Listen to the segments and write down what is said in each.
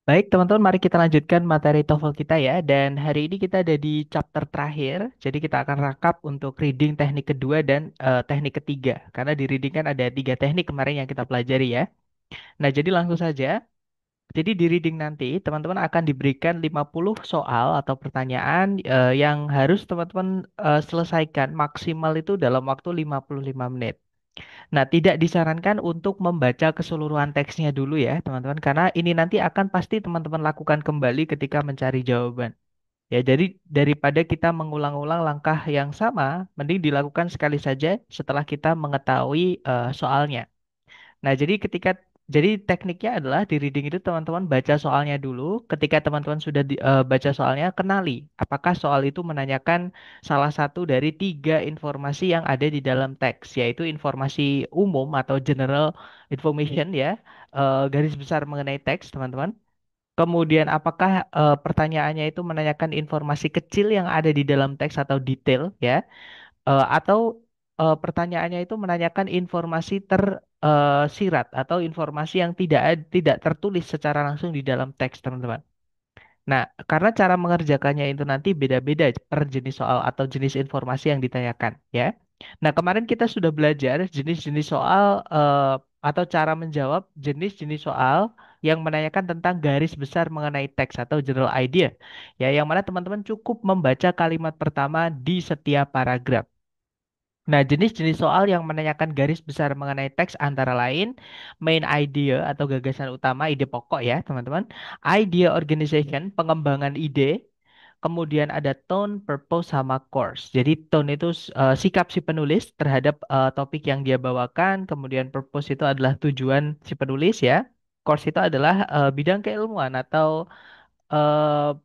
Baik, teman-teman, mari kita lanjutkan materi TOEFL kita ya. Dan hari ini kita ada di chapter terakhir. Jadi kita akan rakap untuk reading teknik kedua dan teknik ketiga. Karena di reading kan ada tiga teknik kemarin yang kita pelajari ya. Nah, jadi langsung saja. Jadi di reading nanti, teman-teman akan diberikan 50 soal atau pertanyaan yang harus teman-teman selesaikan maksimal itu dalam waktu 55 menit. Nah, tidak disarankan untuk membaca keseluruhan teksnya dulu ya, teman-teman, karena ini nanti akan pasti teman-teman lakukan kembali ketika mencari jawaban. Ya, jadi daripada kita mengulang-ulang langkah yang sama, mending dilakukan sekali saja setelah kita mengetahui soalnya. Nah, jadi tekniknya adalah di reading itu teman-teman baca soalnya dulu. Ketika teman-teman sudah baca soalnya, kenali apakah soal itu menanyakan salah satu dari tiga informasi yang ada di dalam teks, yaitu informasi umum atau general information ya, garis besar mengenai teks, teman-teman. Kemudian apakah pertanyaannya itu menanyakan informasi kecil yang ada di dalam teks atau detail ya? Atau pertanyaannya itu menanyakan informasi tersirat atau informasi yang tidak tertulis secara langsung di dalam teks, teman-teman. Nah, karena cara mengerjakannya itu nanti beda-beda per jenis soal atau jenis informasi yang ditanyakan, ya. Nah, kemarin kita sudah belajar jenis-jenis soal atau cara menjawab jenis-jenis soal yang menanyakan tentang garis besar mengenai teks atau general idea, ya, yang mana teman-teman cukup membaca kalimat pertama di setiap paragraf. Nah, jenis-jenis soal yang menanyakan garis besar mengenai teks antara lain main idea atau gagasan utama, ide pokok ya, teman-teman. Idea organization, pengembangan ide. Kemudian ada tone, purpose, sama course. Jadi tone itu sikap si penulis terhadap topik yang dia bawakan. Kemudian purpose itu adalah tujuan si penulis ya. Course itu adalah bidang keilmuan atau eh,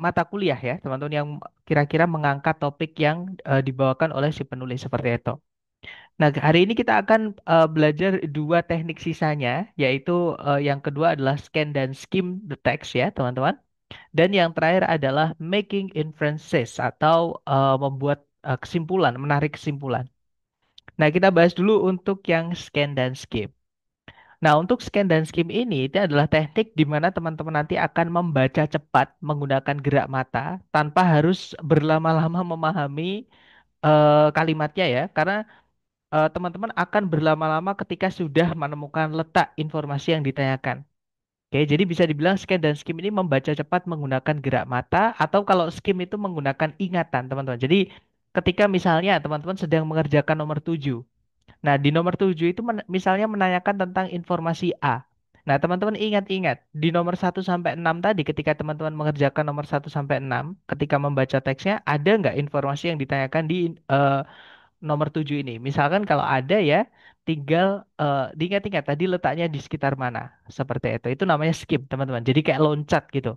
mata kuliah ya, teman-teman yang kira-kira mengangkat topik yang dibawakan oleh si penulis seperti itu. Nah, hari ini kita akan belajar dua teknik sisanya, yaitu yang kedua adalah scan dan skim the text ya, teman-teman. Dan yang terakhir adalah making inferences atau membuat kesimpulan, menarik kesimpulan. Nah, kita bahas dulu untuk yang scan dan skim. Nah, untuk scan dan skim ini itu adalah teknik di mana teman-teman nanti akan membaca cepat menggunakan gerak mata tanpa harus berlama-lama memahami kalimatnya ya, karena teman-teman akan berlama-lama ketika sudah menemukan letak informasi yang ditanyakan. Oke, jadi bisa dibilang scan dan skim ini membaca cepat menggunakan gerak mata atau kalau skim itu menggunakan ingatan, teman-teman. Jadi ketika misalnya teman-teman sedang mengerjakan nomor 7. Nah, di nomor 7 itu misalnya menanyakan tentang informasi A. Nah, teman-teman ingat-ingat di nomor 1 sampai 6 tadi ketika teman-teman mengerjakan nomor 1 sampai 6, ketika membaca teksnya ada nggak informasi yang ditanyakan di nomor 7 ini. Misalkan kalau ada ya, tinggal diingat-ingat tadi letaknya di sekitar mana. Seperti itu. Itu namanya skip, teman-teman. Jadi kayak loncat gitu,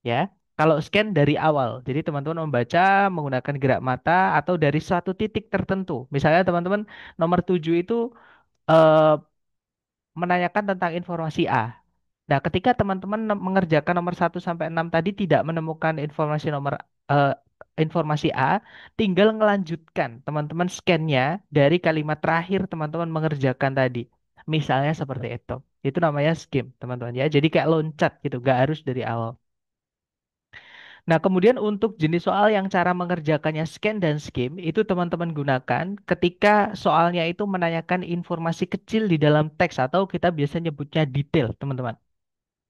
ya. Kalau scan dari awal, jadi teman-teman membaca menggunakan gerak mata atau dari suatu titik tertentu. Misalnya teman-teman nomor 7 itu eh, menanyakan tentang informasi A. Nah, ketika teman-teman mengerjakan nomor 1 sampai 6 tadi tidak menemukan eh, informasi A, tinggal ngelanjutkan teman-teman scan-nya dari kalimat terakhir teman-teman mengerjakan tadi. Misalnya seperti itu. Itu namanya skim, teman-teman ya. Jadi kayak loncat gitu, gak harus dari awal. Nah, kemudian untuk jenis soal yang cara mengerjakannya scan dan skim, itu teman-teman gunakan ketika soalnya itu menanyakan informasi kecil di dalam teks atau kita biasa nyebutnya detail, teman-teman.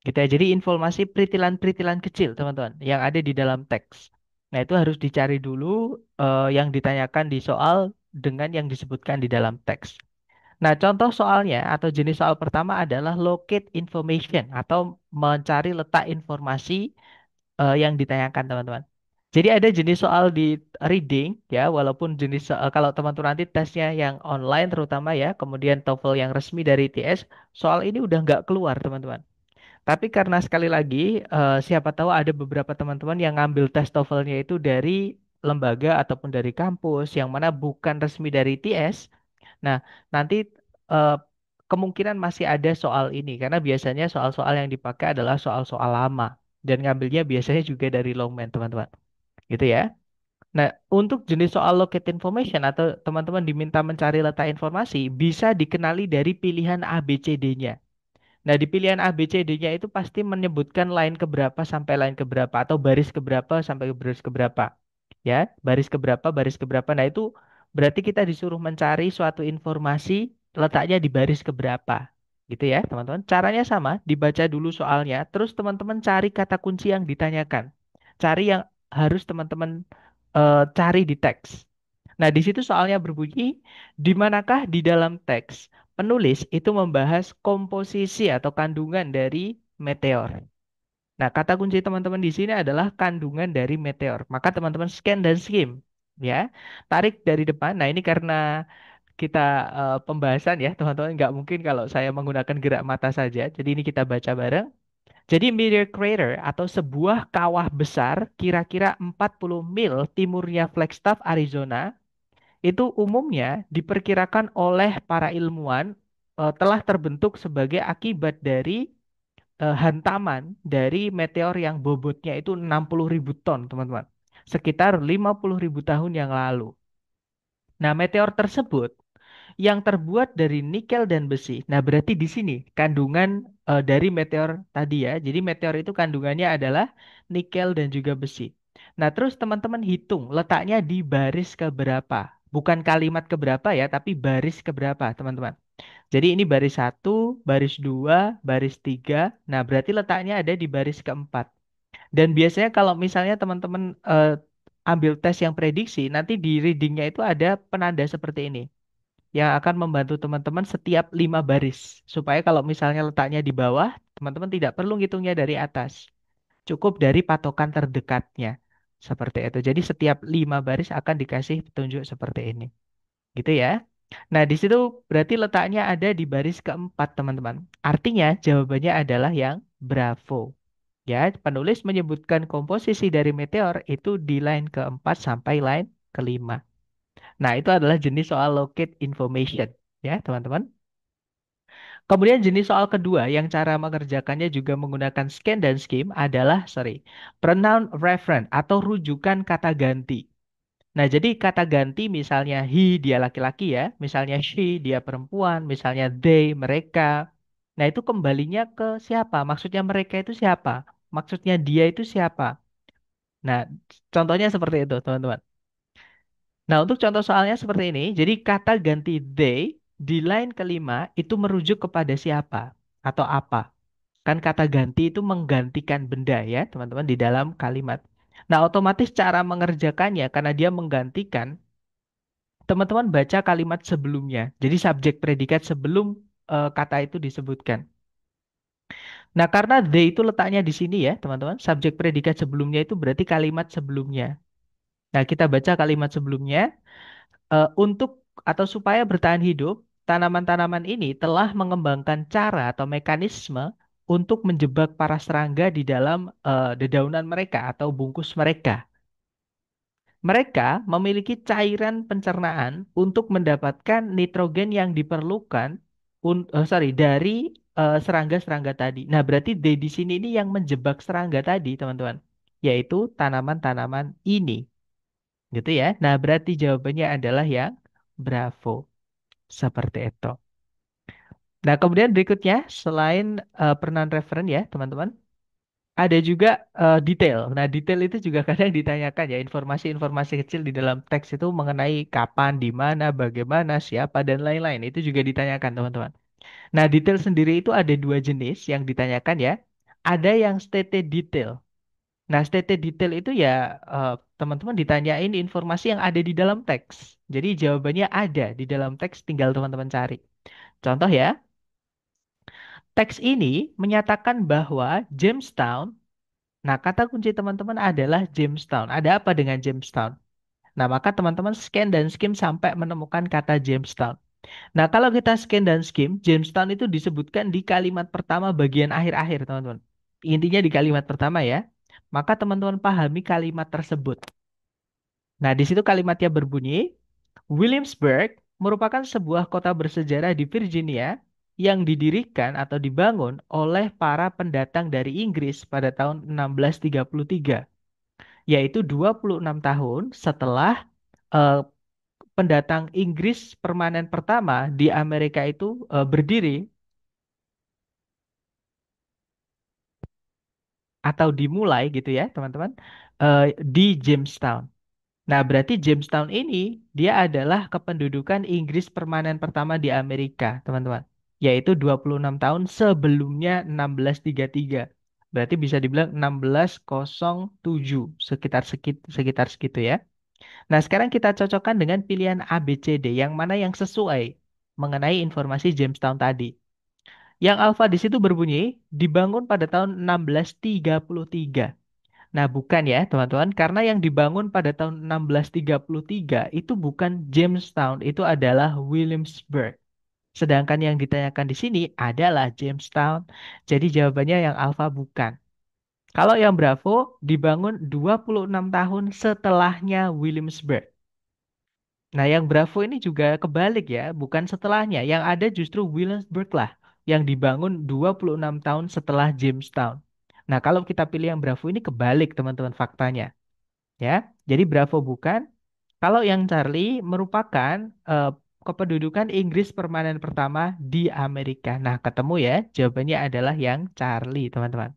Gitu ya. Jadi informasi peritilan-peritilan kecil, teman-teman, yang ada di dalam teks. Nah, itu harus dicari dulu yang ditanyakan di soal dengan yang disebutkan di dalam teks. Nah, contoh soalnya atau jenis soal pertama adalah locate information atau mencari letak informasi yang ditanyakan, teman-teman. Jadi ada jenis soal di reading ya, walaupun jenis soal kalau teman-teman nanti tesnya yang online terutama ya, kemudian TOEFL yang resmi dari ITS, soal ini udah nggak keluar, teman-teman. Tapi karena sekali lagi, siapa tahu ada beberapa teman-teman yang ngambil tes TOEFL-nya itu dari lembaga ataupun dari kampus yang mana bukan resmi dari TS. Nah, nanti eh, kemungkinan masih ada soal ini karena biasanya soal-soal yang dipakai adalah soal-soal lama dan ngambilnya biasanya juga dari Longman, teman-teman. Gitu ya. Nah, untuk jenis soal locate information atau teman-teman diminta mencari letak informasi bisa dikenali dari pilihan A, B, C, D-nya. Nah, di pilihan A, B, C, D-nya itu pasti menyebutkan line keberapa sampai line keberapa atau baris keberapa sampai baris keberapa. Ya, baris keberapa. Nah, itu berarti kita disuruh mencari suatu informasi letaknya di baris keberapa. Gitu ya, teman-teman. Caranya sama, dibaca dulu soalnya, terus teman-teman cari kata kunci yang ditanyakan. Cari yang harus teman-teman cari di teks. Nah, di situ soalnya berbunyi, di manakah di dalam teks penulis itu membahas komposisi atau kandungan dari meteor. Nah, kata kunci teman-teman di sini adalah kandungan dari meteor. Maka teman-teman scan dan skim, ya. Tarik dari depan. Nah, ini karena kita pembahasan ya, teman-teman. Nggak mungkin kalau saya menggunakan gerak mata saja. Jadi ini kita baca bareng. Jadi meteor crater atau sebuah kawah besar kira-kira 40 mil timurnya Flagstaff, Arizona itu umumnya diperkirakan oleh para ilmuwan telah terbentuk sebagai akibat dari hantaman dari meteor yang bobotnya itu 60.000 ton, teman-teman. Sekitar 50.000 tahun yang lalu. Nah, meteor tersebut yang terbuat dari nikel dan besi. Nah, berarti di sini kandungan dari meteor tadi ya. Jadi meteor itu kandungannya adalah nikel dan juga besi. Nah, terus teman-teman hitung letaknya di baris keberapa. Bukan kalimat keberapa ya, tapi baris keberapa, teman-teman. Jadi ini baris satu, baris dua, baris tiga. Nah, berarti letaknya ada di baris keempat. Dan biasanya kalau misalnya teman-teman ambil tes yang prediksi, nanti di readingnya itu ada penanda seperti ini yang akan membantu teman-teman setiap 5 baris. Supaya kalau misalnya letaknya di bawah, teman-teman tidak perlu ngitungnya dari atas. Cukup dari patokan terdekatnya. Seperti itu. Jadi setiap 5 baris akan dikasih petunjuk seperti ini. Gitu ya. Nah, di situ berarti letaknya ada di baris keempat, teman-teman. Artinya jawabannya adalah yang Bravo. Ya, penulis menyebutkan komposisi dari meteor itu di line keempat sampai line kelima. Nah, itu adalah jenis soal locate information. Ya, teman-teman. Kemudian jenis soal kedua yang cara mengerjakannya juga menggunakan scan dan skim adalah, pronoun reference atau rujukan kata ganti. Nah, jadi kata ganti misalnya he dia laki-laki ya, misalnya she dia perempuan, misalnya they mereka. Nah, itu kembalinya ke siapa? Maksudnya mereka itu siapa? Maksudnya dia itu siapa? Nah, contohnya seperti itu, teman-teman. Nah, untuk contoh soalnya seperti ini. Jadi kata ganti they di line kelima itu merujuk kepada siapa atau apa? Kan kata ganti itu menggantikan benda ya, teman-teman di dalam kalimat. Nah, otomatis cara mengerjakannya karena dia menggantikan, teman-teman baca kalimat sebelumnya. Jadi subjek predikat sebelum kata itu disebutkan. Nah, karena they itu letaknya di sini ya, teman-teman. Subjek predikat sebelumnya itu berarti kalimat sebelumnya. Nah, kita baca kalimat sebelumnya. Untuk atau supaya bertahan hidup, tanaman-tanaman ini telah mengembangkan cara atau mekanisme untuk menjebak para serangga di dalam dedaunan mereka atau bungkus mereka. Mereka memiliki cairan pencernaan untuk mendapatkan nitrogen yang diperlukan dari serangga-serangga tadi. Nah, berarti di sini ini yang menjebak serangga tadi, teman-teman, yaitu tanaman-tanaman ini, gitu ya. Nah, berarti jawabannya adalah yang Bravo, seperti itu. Nah, kemudian berikutnya selain pronoun referen ya, teman-teman, ada juga detail. Nah, detail itu juga kadang ditanyakan ya, informasi-informasi kecil di dalam teks itu mengenai kapan, di mana, bagaimana, siapa, dan lain-lain. Itu juga ditanyakan, teman-teman. Nah, detail sendiri itu ada dua jenis yang ditanyakan ya. Ada yang stated detail. Nah, stated detail itu ya teman-teman ditanyain informasi yang ada di dalam teks. Jadi jawabannya ada di dalam teks, tinggal teman-teman cari. Contoh ya, teks ini menyatakan bahwa Jamestown. Nah, kata kunci teman-teman adalah Jamestown. Ada apa dengan Jamestown? Nah, maka teman-teman scan dan skim sampai menemukan kata Jamestown. Nah, kalau kita scan dan skim, Jamestown itu disebutkan di kalimat pertama bagian akhir-akhir, teman-teman. Intinya di kalimat pertama ya. Maka teman-teman pahami kalimat tersebut. Nah, di situ kalimatnya berbunyi, Williamsburg merupakan sebuah kota bersejarah di Virginia yang didirikan atau dibangun oleh para pendatang dari Inggris pada tahun 1633, yaitu 26 tahun setelah eh, pendatang Inggris permanen pertama di Amerika itu berdiri. atau dimulai gitu ya, teman-teman, eh, di Jamestown. Nah, berarti Jamestown ini dia adalah kependudukan Inggris permanen pertama di Amerika, teman-teman. Yaitu 26 tahun sebelumnya 1633. Berarti bisa dibilang 1607, sekitar segitu ya. Nah, sekarang kita cocokkan dengan pilihan A, B, C, D, yang mana yang sesuai mengenai informasi Jamestown tadi. Yang alfa di situ berbunyi dibangun pada tahun 1633. Nah, bukan ya, teman-teman, karena yang dibangun pada tahun 1633 itu bukan Jamestown, itu adalah Williamsburg. Sedangkan yang ditanyakan di sini adalah Jamestown. Jadi jawabannya yang alfa bukan. Kalau yang Bravo dibangun 26 tahun setelahnya Williamsburg. Nah, yang Bravo ini juga kebalik ya, bukan setelahnya. Yang ada justru Williamsburg lah, yang dibangun 26 tahun setelah Jamestown. Nah, kalau kita pilih yang Bravo ini kebalik, teman-teman, faktanya. Ya, jadi Bravo bukan. Kalau yang Charlie merupakan eh, kependudukan Inggris permanen pertama di Amerika. Nah, ketemu ya, jawabannya adalah yang Charlie, teman-teman.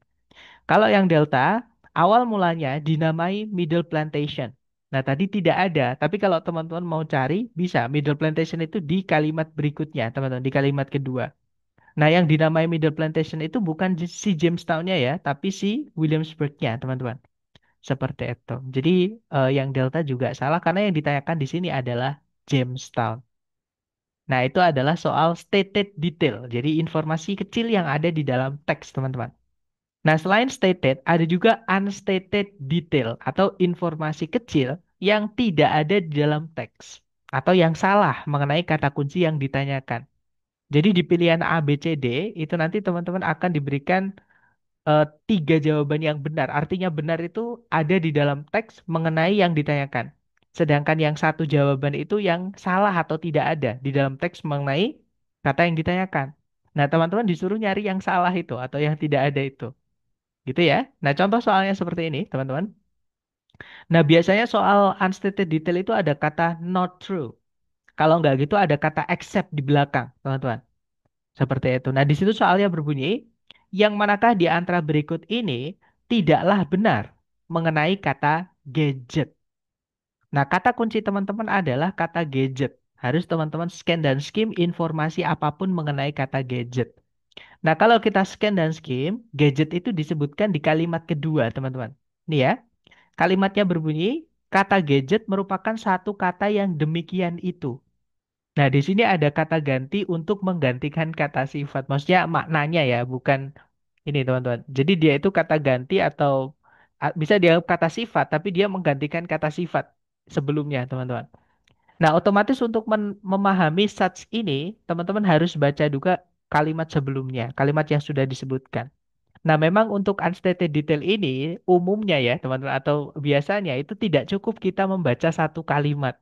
Kalau yang Delta, awal mulanya dinamai Middle Plantation. Nah, tadi tidak ada, tapi kalau teman-teman mau cari, bisa. Middle Plantation itu di kalimat berikutnya, teman-teman, di kalimat kedua. Nah, yang dinamai Middle Plantation itu bukan si Jamestown-nya ya, tapi si Williamsburg-nya, teman-teman. Seperti itu. Jadi, yang Delta juga salah karena yang ditanyakan di sini adalah Jamestown. Nah, itu adalah soal stated detail. Jadi, informasi kecil yang ada di dalam teks, teman-teman. Nah, selain stated, ada juga unstated detail atau informasi kecil yang tidak ada di dalam teks atau yang salah mengenai kata kunci yang ditanyakan. Jadi di pilihan A, B, C, D itu nanti teman-teman akan diberikan tiga jawaban yang benar. Artinya benar itu ada di dalam teks mengenai yang ditanyakan. Sedangkan yang satu jawaban itu yang salah atau tidak ada di dalam teks mengenai kata yang ditanyakan. Nah, teman-teman disuruh nyari yang salah itu atau yang tidak ada itu. Gitu ya. Nah, contoh soalnya seperti ini, teman-teman. Nah, biasanya soal unstated detail itu ada kata not true. Kalau nggak gitu ada kata except di belakang, teman-teman. Seperti itu. Nah, di situ soalnya berbunyi, yang manakah di antara berikut ini tidaklah benar mengenai kata gadget. Nah, kata kunci teman-teman adalah kata gadget. Harus teman-teman scan dan skim informasi apapun mengenai kata gadget. Nah, kalau kita scan dan skim, gadget itu disebutkan di kalimat kedua, teman-teman. Nih ya, kalimatnya berbunyi, kata gadget merupakan satu kata yang demikian itu. Nah, di sini ada kata ganti untuk menggantikan kata sifat. Maksudnya maknanya ya, bukan ini, teman-teman. Jadi dia itu kata ganti atau bisa dia kata sifat, tapi dia menggantikan kata sifat sebelumnya, teman-teman. Nah, otomatis untuk memahami such ini, teman-teman harus baca juga kalimat sebelumnya, kalimat yang sudah disebutkan. Nah, memang untuk unstated detail ini umumnya ya, teman-teman, atau biasanya itu tidak cukup kita membaca satu kalimat.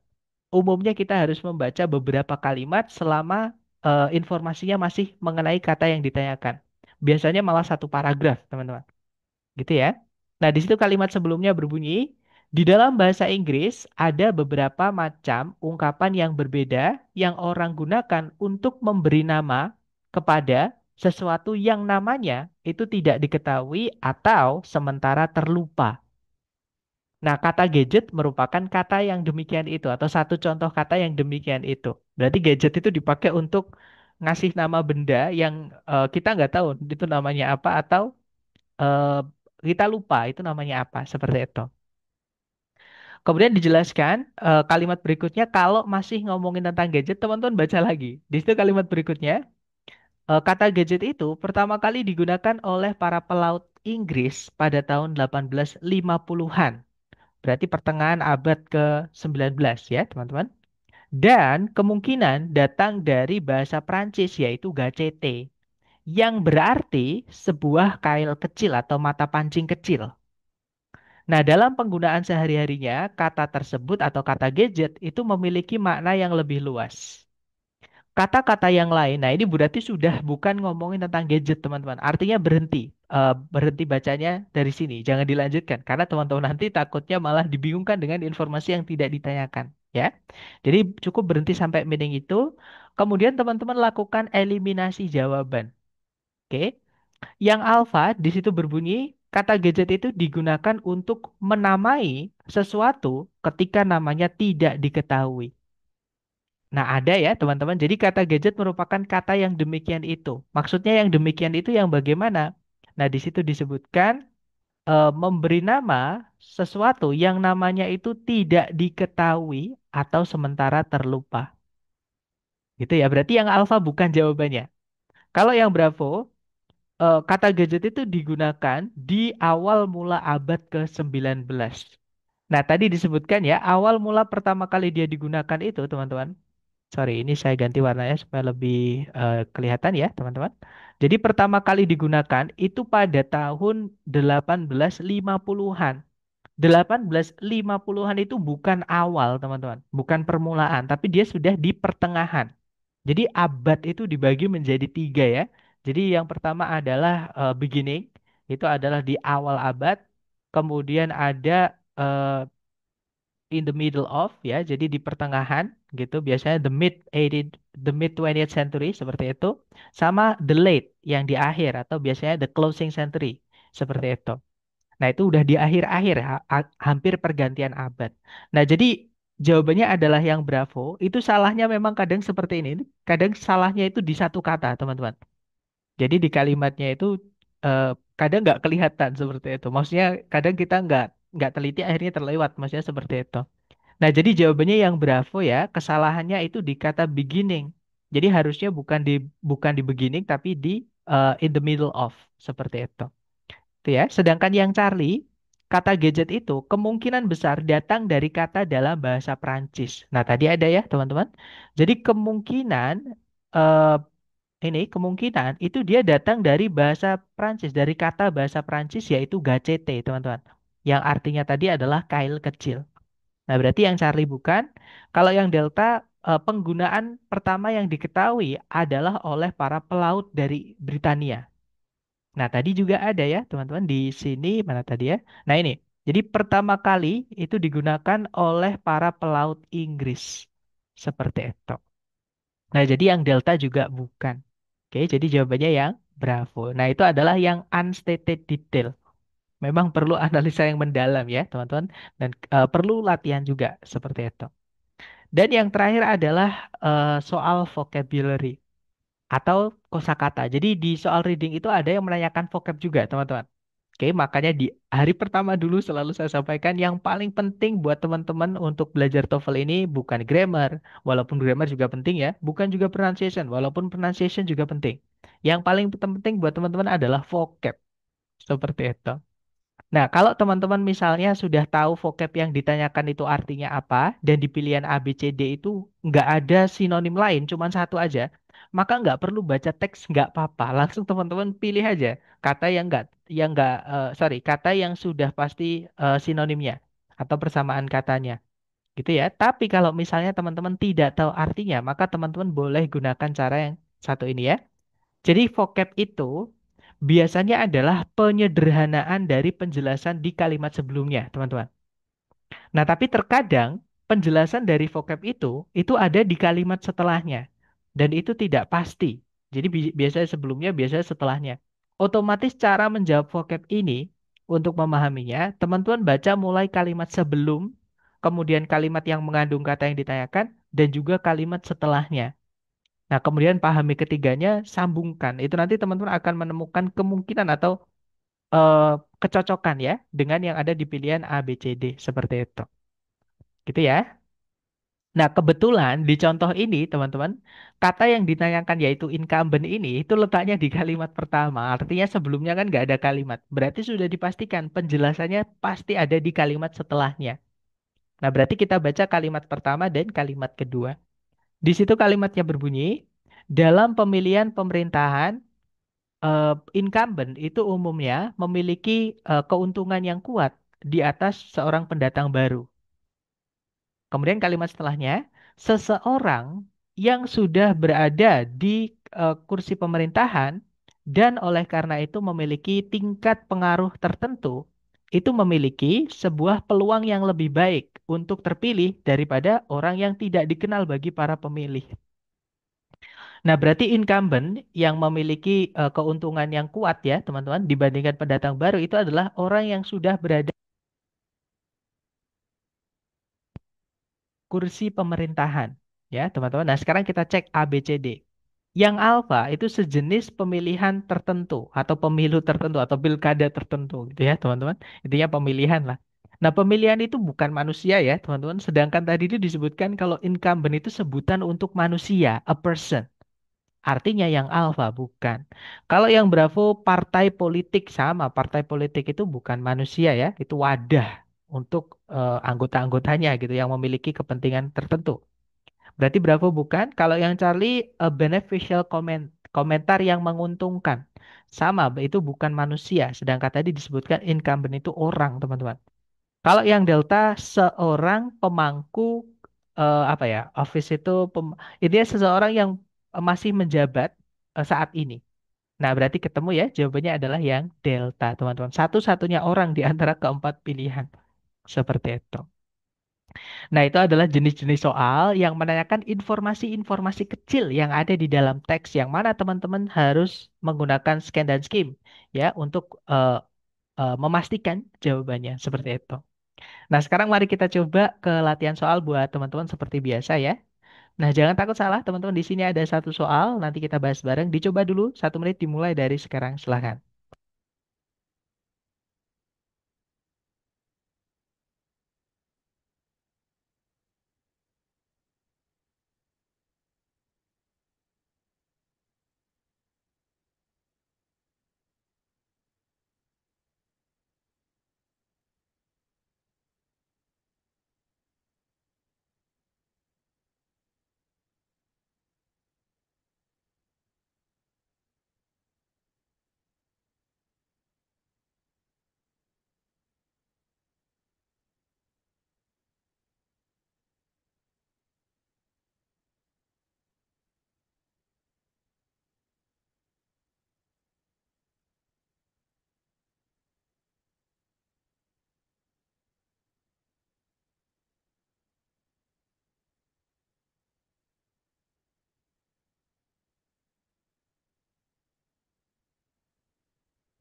Umumnya kita harus membaca beberapa kalimat selama informasinya masih mengenai kata yang ditanyakan. Biasanya malah satu paragraf, teman-teman. Gitu ya. Nah, di situ kalimat sebelumnya berbunyi, di dalam bahasa Inggris ada beberapa macam ungkapan yang berbeda yang orang gunakan untuk memberi nama kepada sesuatu yang namanya itu tidak diketahui atau sementara terlupa. Nah, kata gadget merupakan kata yang demikian itu atau satu contoh kata yang demikian itu. Berarti gadget itu dipakai untuk ngasih nama benda yang kita nggak tahu itu namanya apa atau eh, kita lupa itu namanya apa, seperti itu. Kemudian dijelaskan kalimat berikutnya kalau masih ngomongin tentang gadget, teman-teman baca lagi. Di situ kalimat berikutnya, kata gadget itu pertama kali digunakan oleh para pelaut Inggris pada tahun 1850-an. Berarti pertengahan abad ke-19 ya, teman-teman. Dan kemungkinan datang dari bahasa Prancis yaitu gacete, yang berarti sebuah kail kecil atau mata pancing kecil. Nah, dalam penggunaan sehari-harinya, kata tersebut atau kata gadget itu memiliki makna yang lebih luas. Kata-kata yang lain, nah ini berarti sudah bukan ngomongin tentang gadget, teman-teman. Artinya berhenti, berhenti bacanya dari sini, jangan dilanjutkan. Karena teman-teman nanti takutnya malah dibingungkan dengan informasi yang tidak ditanyakan, ya. Jadi cukup berhenti sampai meaning itu. Kemudian teman-teman lakukan eliminasi jawaban, oke? Yang alfa di situ berbunyi. Kata gadget itu digunakan untuk menamai sesuatu ketika namanya tidak diketahui. Nah, ada ya, teman-teman. Jadi kata gadget merupakan kata yang demikian itu. Maksudnya yang demikian itu yang bagaimana? Nah, di situ disebutkan memberi nama sesuatu yang namanya itu tidak diketahui atau sementara terlupa. Gitu ya. Berarti yang alfa bukan jawabannya. Kalau yang Bravo, kata gadget itu digunakan di awal mula abad ke-19. Nah, tadi disebutkan ya, awal mula pertama kali dia digunakan itu, teman-teman. Sorry, ini saya ganti warnanya supaya lebih kelihatan ya, teman-teman. Jadi pertama kali digunakan itu pada tahun 1850-an. 1850-an itu bukan awal, teman-teman. Bukan permulaan, tapi dia sudah di pertengahan. Jadi abad itu dibagi menjadi tiga ya. Jadi yang pertama adalah beginning, itu adalah di awal abad. Kemudian ada in the middle of ya, jadi di pertengahan gitu. Biasanya the mid 20th century seperti itu. Sama the late yang di akhir atau biasanya the closing century seperti itu. Nah, itu udah di akhir-akhir, hampir pergantian abad. Nah, jadi jawabannya adalah yang Bravo. Itu salahnya memang kadang seperti ini. Kadang salahnya itu di satu kata, teman-teman. Jadi di kalimatnya itu eh, kadang nggak kelihatan seperti itu. Maksudnya kadang kita nggak teliti, akhirnya terlewat. Maksudnya seperti itu. Nah, jadi jawabannya yang Bravo ya. Kesalahannya itu di kata beginning. Jadi harusnya bukan di beginning, tapi di in the middle of seperti itu. Itu ya. Sedangkan yang Charlie, kata gadget itu kemungkinan besar datang dari kata dalam bahasa Prancis. Nah, tadi ada ya, teman-teman. Jadi kemungkinan eh, kemungkinan itu dia datang dari bahasa Prancis, dari kata bahasa Prancis yaitu gacete, teman-teman. Yang artinya tadi adalah kail kecil. Nah, berarti yang Charlie bukan. Kalau yang Delta, penggunaan pertama yang diketahui adalah oleh para pelaut dari Britania. Nah, tadi juga ada ya, teman-teman, di sini mana tadi ya? Nah, ini. Jadi pertama kali itu digunakan oleh para pelaut Inggris. Seperti itu. Nah, jadi yang Delta juga bukan. Oke, jadi jawabannya yang Bravo. Nah, itu adalah yang unstated detail. Memang perlu analisa yang mendalam ya, teman-teman. Dan perlu latihan juga seperti itu. Dan yang terakhir adalah soal vocabulary atau kosakata. Jadi di soal reading itu ada yang menanyakan vocab juga, teman-teman. Oke, makanya di hari pertama dulu selalu saya sampaikan yang paling penting buat teman-teman untuk belajar TOEFL ini bukan grammar, walaupun grammar juga penting ya, bukan juga pronunciation, walaupun pronunciation juga penting. Yang paling penting buat teman-teman adalah vocab, seperti itu. Nah, kalau teman-teman misalnya sudah tahu vocab yang ditanyakan itu artinya apa, dan di pilihan A, B, C, D itu nggak ada sinonim lain, cuma satu aja, maka nggak perlu baca teks, nggak apa-apa. Langsung teman-teman pilih aja kata sorry, kata yang sudah pasti sinonimnya atau persamaan katanya, gitu ya. Tapi kalau misalnya teman-teman tidak tahu artinya, maka teman-teman boleh gunakan cara yang satu ini ya. Jadi vocab itu biasanya adalah penyederhanaan dari penjelasan di kalimat sebelumnya, teman-teman. Nah, tapi terkadang penjelasan dari vocab itu ada di kalimat setelahnya. Dan itu tidak pasti. Jadi biasanya sebelumnya, biasanya setelahnya. Otomatis cara menjawab vocab ini untuk memahaminya, teman-teman baca mulai kalimat sebelum, kemudian kalimat yang mengandung kata yang ditanyakan, dan juga kalimat setelahnya. Nah, kemudian pahami ketiganya, sambungkan. Itu nanti teman-teman akan menemukan kemungkinan atau eh, kecocokan ya dengan yang ada di pilihan A, B, C, D. Seperti itu. Gitu ya. Nah, kebetulan di contoh ini, teman-teman, kata yang ditanyakan yaitu incumbent ini, itu letaknya di kalimat pertama. Artinya sebelumnya kan nggak ada kalimat. Berarti sudah dipastikan penjelasannya pasti ada di kalimat setelahnya. Nah, berarti kita baca kalimat pertama dan kalimat kedua. Di situ kalimatnya berbunyi, dalam pemilihan pemerintahan, incumbent itu umumnya memiliki keuntungan yang kuat di atas seorang pendatang baru. Kemudian kalimat setelahnya, seseorang yang sudah berada di kursi pemerintahan dan oleh karena itu memiliki tingkat pengaruh tertentu, itu memiliki sebuah peluang yang lebih baik untuk terpilih daripada orang yang tidak dikenal bagi para pemilih. Nah, berarti incumbent yang memiliki keuntungan yang kuat ya, teman-teman, dibandingkan pendatang baru itu adalah orang yang sudah berada di kursi pemerintahan. Ya, teman-teman. Nah, sekarang kita cek A, B, C, D. Yang alfa itu sejenis pemilihan tertentu atau pemilu tertentu atau pilkada tertentu gitu ya, teman-teman. Intinya pemilihan lah. Nah, pemilihan itu bukan manusia ya, teman-teman. Sedangkan tadi itu disebutkan kalau incumbent itu sebutan untuk manusia, a person. Artinya yang alfa bukan. Kalau yang Bravo partai politik sama, partai politik itu bukan manusia ya, itu wadah untuk anggota-anggotanya gitu yang memiliki kepentingan tertentu. Berarti Bravo bukan. Kalau yang Charlie beneficial komentar yang menguntungkan. Sama, itu bukan manusia. Sedangkan tadi disebutkan incumbent itu orang, teman-teman. Kalau yang Delta seorang pemangku apa ya? Office itu intinya seseorang yang masih menjabat saat ini. Nah, berarti ketemu ya jawabannya adalah yang Delta, teman-teman. Satu-satunya orang di antara keempat pilihan. Seperti itu. Nah, itu adalah jenis-jenis soal yang menanyakan informasi-informasi kecil yang ada di dalam teks yang mana teman-teman harus menggunakan scan dan skim ya untuk memastikan jawabannya seperti itu. Nah, sekarang mari kita coba ke latihan soal buat teman-teman seperti biasa ya. Nah, jangan takut salah teman-teman. Di sini ada satu soal, nanti kita bahas bareng. Dicoba dulu 1 menit dimulai dari sekarang. Silahkan.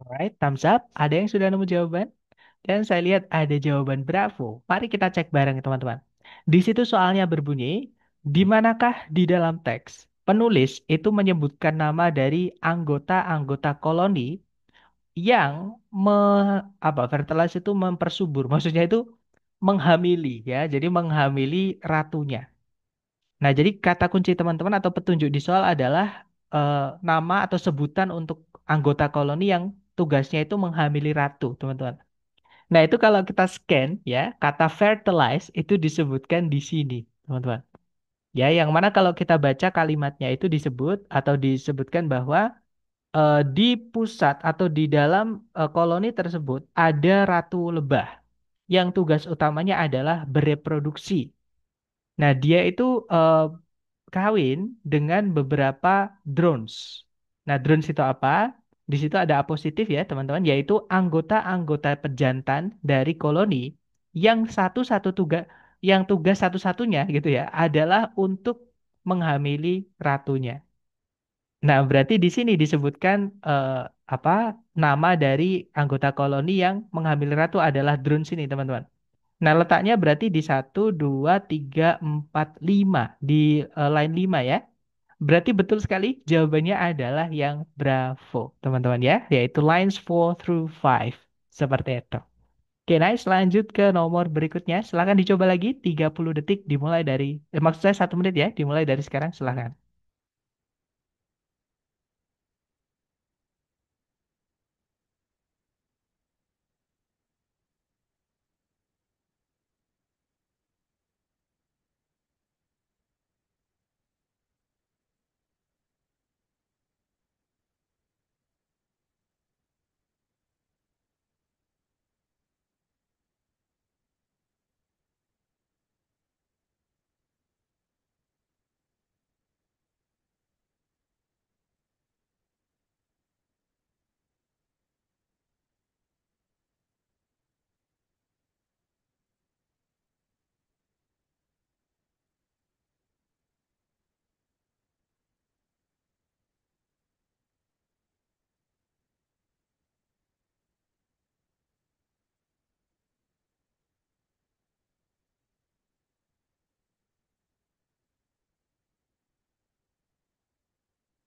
Alright, thumbs up. Ada yang sudah nemu jawaban? Dan saya lihat ada jawaban Bravo. Mari kita cek bareng ya, teman-teman. Di situ soalnya berbunyi, di manakah di dalam teks penulis itu menyebutkan nama dari anggota-anggota koloni yang fertilize itu mempersubur. Maksudnya itu menghamili ya. Jadi menghamili ratunya. Nah, jadi kata kunci teman-teman atau petunjuk di soal adalah nama atau sebutan untuk anggota koloni yang tugasnya itu menghamili ratu, teman-teman. Nah, itu kalau kita scan ya, kata fertilize itu disebutkan di sini, teman-teman. Ya, yang mana kalau kita baca kalimatnya itu disebut atau disebutkan bahwa di pusat atau di dalam koloni tersebut ada ratu lebah yang tugas utamanya adalah bereproduksi. Nah, dia itu kawin dengan beberapa drones. Nah, drones itu apa? Di situ ada apositif ya, teman-teman, yaitu anggota-anggota pejantan dari koloni yang tugas satu-satunya gitu ya adalah untuk menghamili ratunya. Nah, berarti di sini disebutkan apa nama dari anggota koloni yang menghamili ratu adalah drone sini, teman-teman. Nah, letaknya berarti di 1, 2, 3, 4, 5 di line 5 ya. Berarti betul sekali jawabannya adalah yang Bravo, teman-teman ya, yaitu lines 4 through 5. Seperti itu. Oke, nice. Lanjut ke nomor berikutnya. Silahkan dicoba lagi. 30 detik dimulai dari, maksud saya 1 menit ya, dimulai dari sekarang. Silahkan.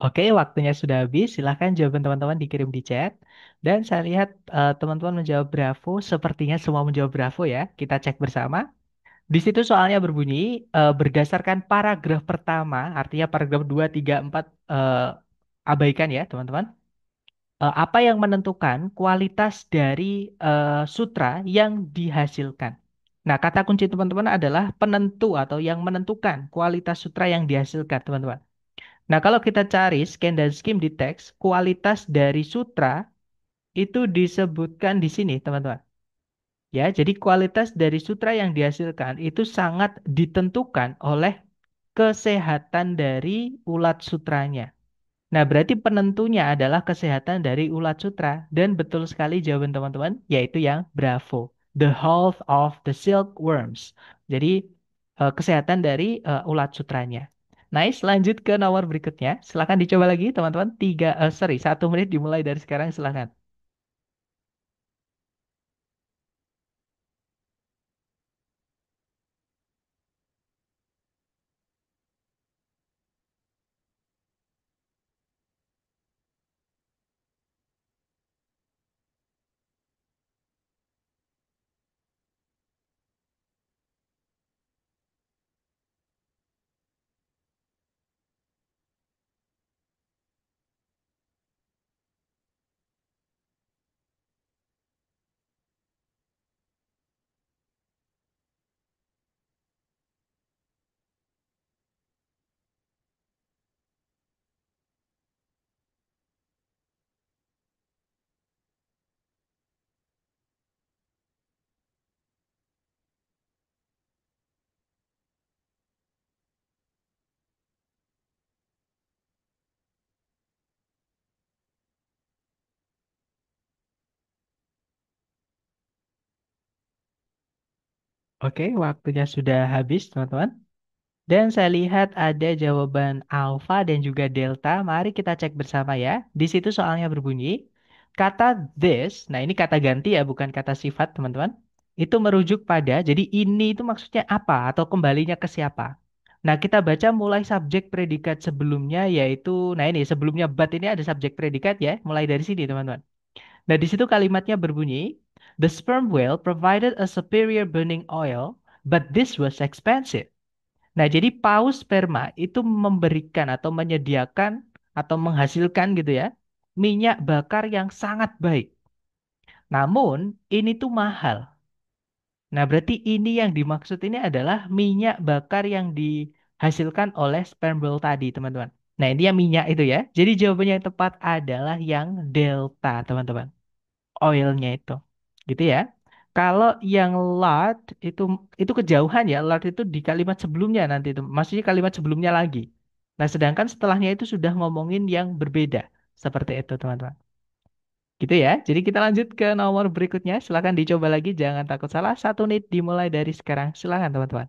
Oke, waktunya sudah habis. Silahkan jawaban teman-teman dikirim di chat. Dan saya lihat teman-teman menjawab Bravo. Sepertinya semua menjawab Bravo ya. Kita cek bersama. Di situ soalnya berbunyi berdasarkan paragraf pertama, artinya paragraf 2, 3, 4 abaikan ya teman-teman. Apa yang menentukan kualitas dari sutra yang dihasilkan? Nah, kata kunci teman-teman adalah penentu atau yang menentukan kualitas sutra yang dihasilkan, teman-teman. Nah, kalau kita cari scan dan skim di teks, kualitas dari sutra itu disebutkan di sini, teman-teman. Ya, jadi kualitas dari sutra yang dihasilkan itu sangat ditentukan oleh kesehatan dari ulat sutranya. Nah, berarti penentunya adalah kesehatan dari ulat sutra. Dan betul sekali jawaban teman-teman, yaitu yang Bravo. The health of the silkworms. Jadi, kesehatan dari ulat sutranya. Nice, lanjut ke nomor berikutnya. Silahkan dicoba lagi, teman-teman. 1 menit dimulai dari sekarang, silahkan. Oke, waktunya sudah habis, teman-teman. Dan saya lihat ada jawaban alfa dan juga delta. Mari kita cek bersama ya. Di situ soalnya berbunyi, kata this, nah ini kata ganti ya, bukan kata sifat teman-teman. Itu merujuk pada, jadi ini itu maksudnya apa atau kembalinya ke siapa. Nah kita baca mulai subjek predikat sebelumnya yaitu, nah ini sebelumnya but ini ada subjek predikat ya, mulai dari sini teman-teman. Nah di situ kalimatnya berbunyi, the sperm whale provided a superior burning oil, but this was expensive. Nah, jadi paus sperma itu memberikan atau menyediakan atau menghasilkan gitu ya, minyak bakar yang sangat baik. Namun, ini tuh mahal. Nah, berarti ini yang dimaksud ini adalah minyak bakar yang dihasilkan oleh sperm whale tadi, teman-teman. Nah, ini yang minyak itu ya. Jadi jawabannya yang tepat adalah yang delta, teman-teman. Oilnya itu. Gitu ya. Kalau yang lot itu kejauhan ya. Lot itu di kalimat sebelumnya nanti itu. Maksudnya kalimat sebelumnya lagi. Nah, sedangkan setelahnya itu sudah ngomongin yang berbeda. Seperti itu, teman-teman. Gitu ya. Jadi kita lanjut ke nomor berikutnya. Silahkan dicoba lagi. Jangan takut salah. 1 menit dimulai dari sekarang. Silahkan, teman-teman.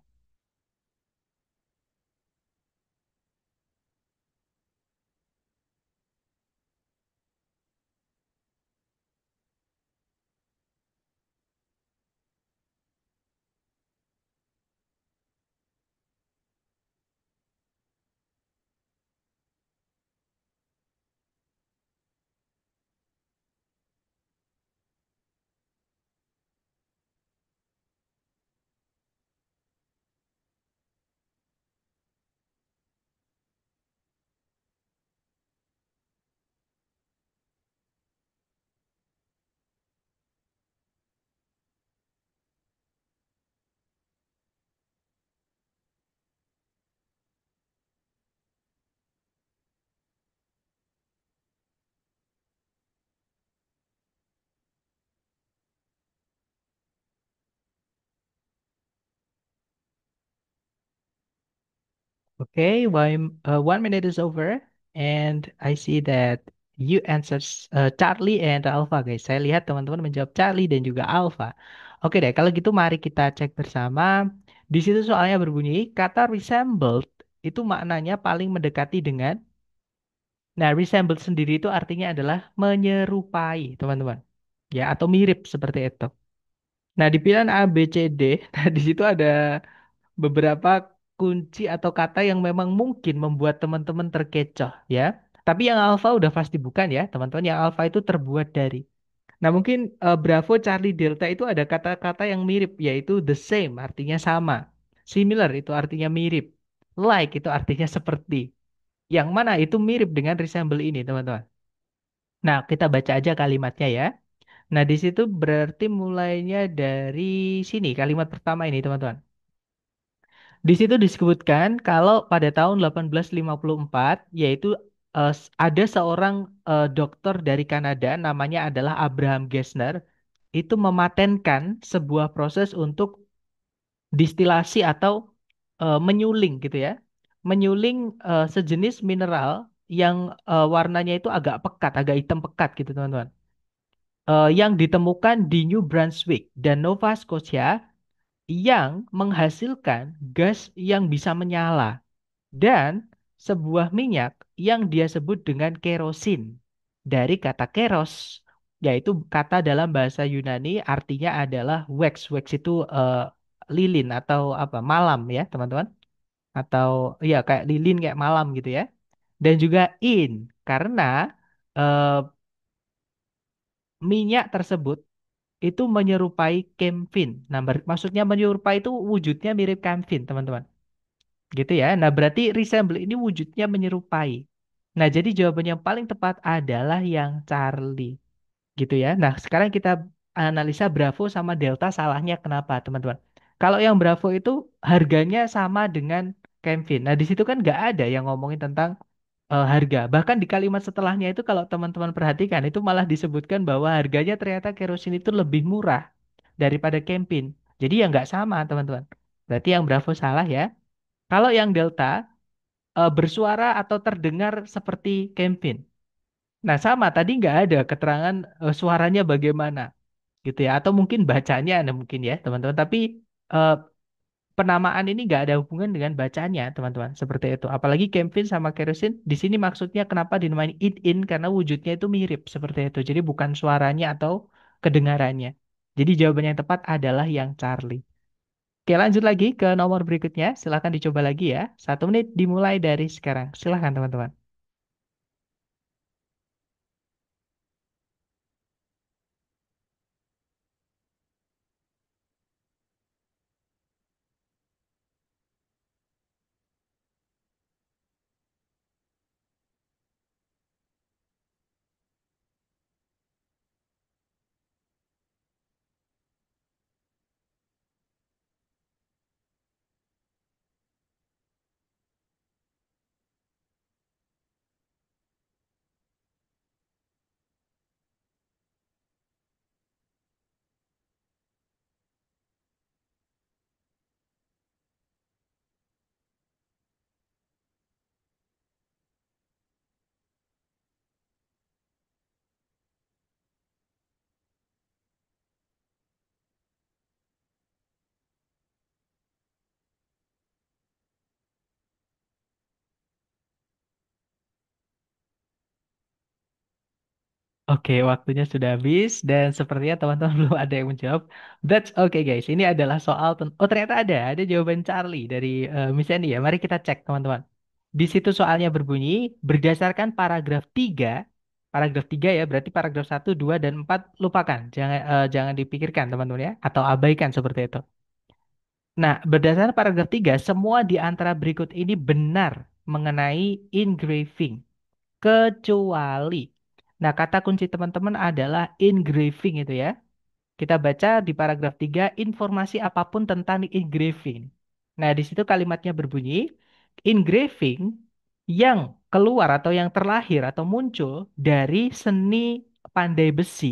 Okay, 1 minute is over, and I see that you answers Charlie and Alpha, guys. Saya lihat teman-teman menjawab Charlie dan juga Alpha. Oke deh, kalau gitu mari kita cek bersama. Di situ soalnya berbunyi kata resembled itu maknanya paling mendekati dengan. Nah, resembled sendiri itu artinya adalah menyerupai, teman-teman. Ya, atau mirip seperti itu. Nah, di pilihan A, B, C, D, nah di situ ada beberapa kunci atau kata yang memang mungkin membuat teman-teman terkecoh ya. Tapi yang alfa udah pasti bukan ya, teman-teman. Yang alfa itu terbuat dari. Nah, mungkin Bravo, Charlie, Delta itu ada kata-kata yang mirip, yaitu the same, artinya sama. Similar itu artinya mirip. Like itu artinya seperti. Yang mana itu mirip dengan resemble ini, teman-teman. Nah, kita baca aja kalimatnya ya. Nah, di situ berarti mulainya dari sini, kalimat pertama ini, teman-teman. Di situ disebutkan kalau pada tahun 1854, yaitu ada seorang dokter dari Kanada, namanya adalah Abraham Gesner, itu mematenkan sebuah proses untuk distilasi atau menyuling gitu ya. Menyuling sejenis mineral yang warnanya itu agak pekat, agak hitam pekat gitu, teman-teman. Yang ditemukan di New Brunswick dan Nova Scotia yang menghasilkan gas yang bisa menyala dan sebuah minyak yang dia sebut dengan kerosin dari kata keros, yaitu kata dalam bahasa Yunani artinya adalah wax. Wax itu lilin atau apa, malam ya teman-teman, atau ya kayak lilin kayak malam gitu ya. Dan juga in karena eh, minyak tersebut itu menyerupai kemfin. Nah, maksudnya menyerupai itu wujudnya mirip kemfin, teman-teman. Gitu ya. Nah, berarti resemble ini wujudnya menyerupai. Nah, jadi jawaban yang paling tepat adalah yang Charlie. Gitu ya. Nah, sekarang kita analisa Bravo sama Delta salahnya kenapa, teman-teman. Kalau yang Bravo itu harganya sama dengan Kevin. Nah, di situ kan nggak ada yang ngomongin tentang harga. Bahkan di kalimat setelahnya itu kalau teman-teman perhatikan itu malah disebutkan bahwa harganya ternyata kerosin itu lebih murah daripada Kempin. Jadi ya nggak sama, teman-teman. Berarti yang Bravo salah ya. Kalau yang Delta bersuara atau terdengar seperti Kempin. Nah, sama tadi nggak ada keterangan suaranya bagaimana gitu ya. Atau mungkin bacanya ada mungkin ya, teman-teman. Tapi eh, penamaan ini nggak ada hubungan dengan bacanya, teman-teman. Seperti itu. Apalagi Kempin sama Kerosin, di sini maksudnya kenapa dinamain in karena wujudnya itu mirip seperti itu. Jadi bukan suaranya atau kedengarannya. Jadi jawaban yang tepat adalah yang Charlie. Oke, lanjut lagi ke nomor berikutnya. Silahkan dicoba lagi ya. 1 menit dimulai dari sekarang. Silahkan, teman-teman. Oke, waktunya sudah habis dan sepertinya teman-teman belum ada yang menjawab. That's okay guys. Ini adalah soal oh ternyata ada jawaban Charlie dari Miss Andy ya. Mari kita cek teman-teman. Di situ soalnya berbunyi berdasarkan paragraf 3 ya, berarti paragraf 1, 2, dan 4 lupakan. Jangan dipikirkan teman-teman ya atau abaikan seperti itu. Nah, berdasarkan paragraf 3 semua di antara berikut ini benar mengenai engraving kecuali. Nah, kata kunci teman-teman adalah engraving itu ya. Kita baca di paragraf 3 informasi apapun tentang engraving. Nah, di situ kalimatnya berbunyi engraving yang keluar atau yang terlahir atau muncul dari seni pandai besi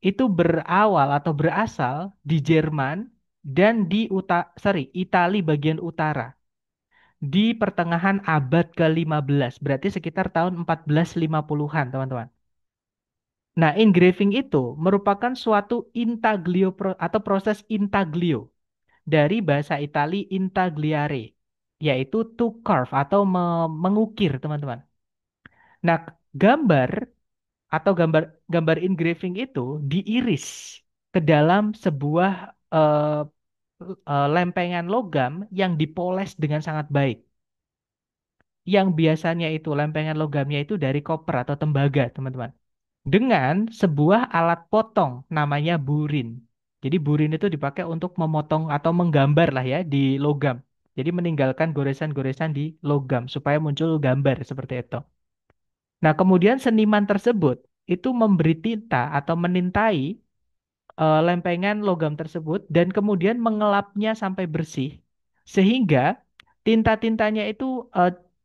itu berawal atau berasal di Jerman dan di Itali bagian utara di pertengahan abad ke-15, berarti sekitar tahun 1450-an, teman-teman. Nah, engraving itu merupakan suatu atau proses intaglio dari bahasa Itali intagliare, yaitu to carve atau mengukir, teman-teman. Nah, gambar atau gambar gambar engraving itu diiris ke dalam sebuah eh, lempengan logam yang dipoles dengan sangat baik. yang biasanya itu lempengan logamnya itu dari koper atau tembaga, teman-teman. Dengan sebuah alat potong namanya burin. Jadi burin itu dipakai untuk memotong atau menggambar lah ya di logam. Jadi meninggalkan goresan-goresan di logam supaya muncul gambar seperti itu. Nah, kemudian seniman tersebut itu memberi tinta atau menintai lempengan logam tersebut dan kemudian mengelapnya sampai bersih sehingga tinta-tintanya itu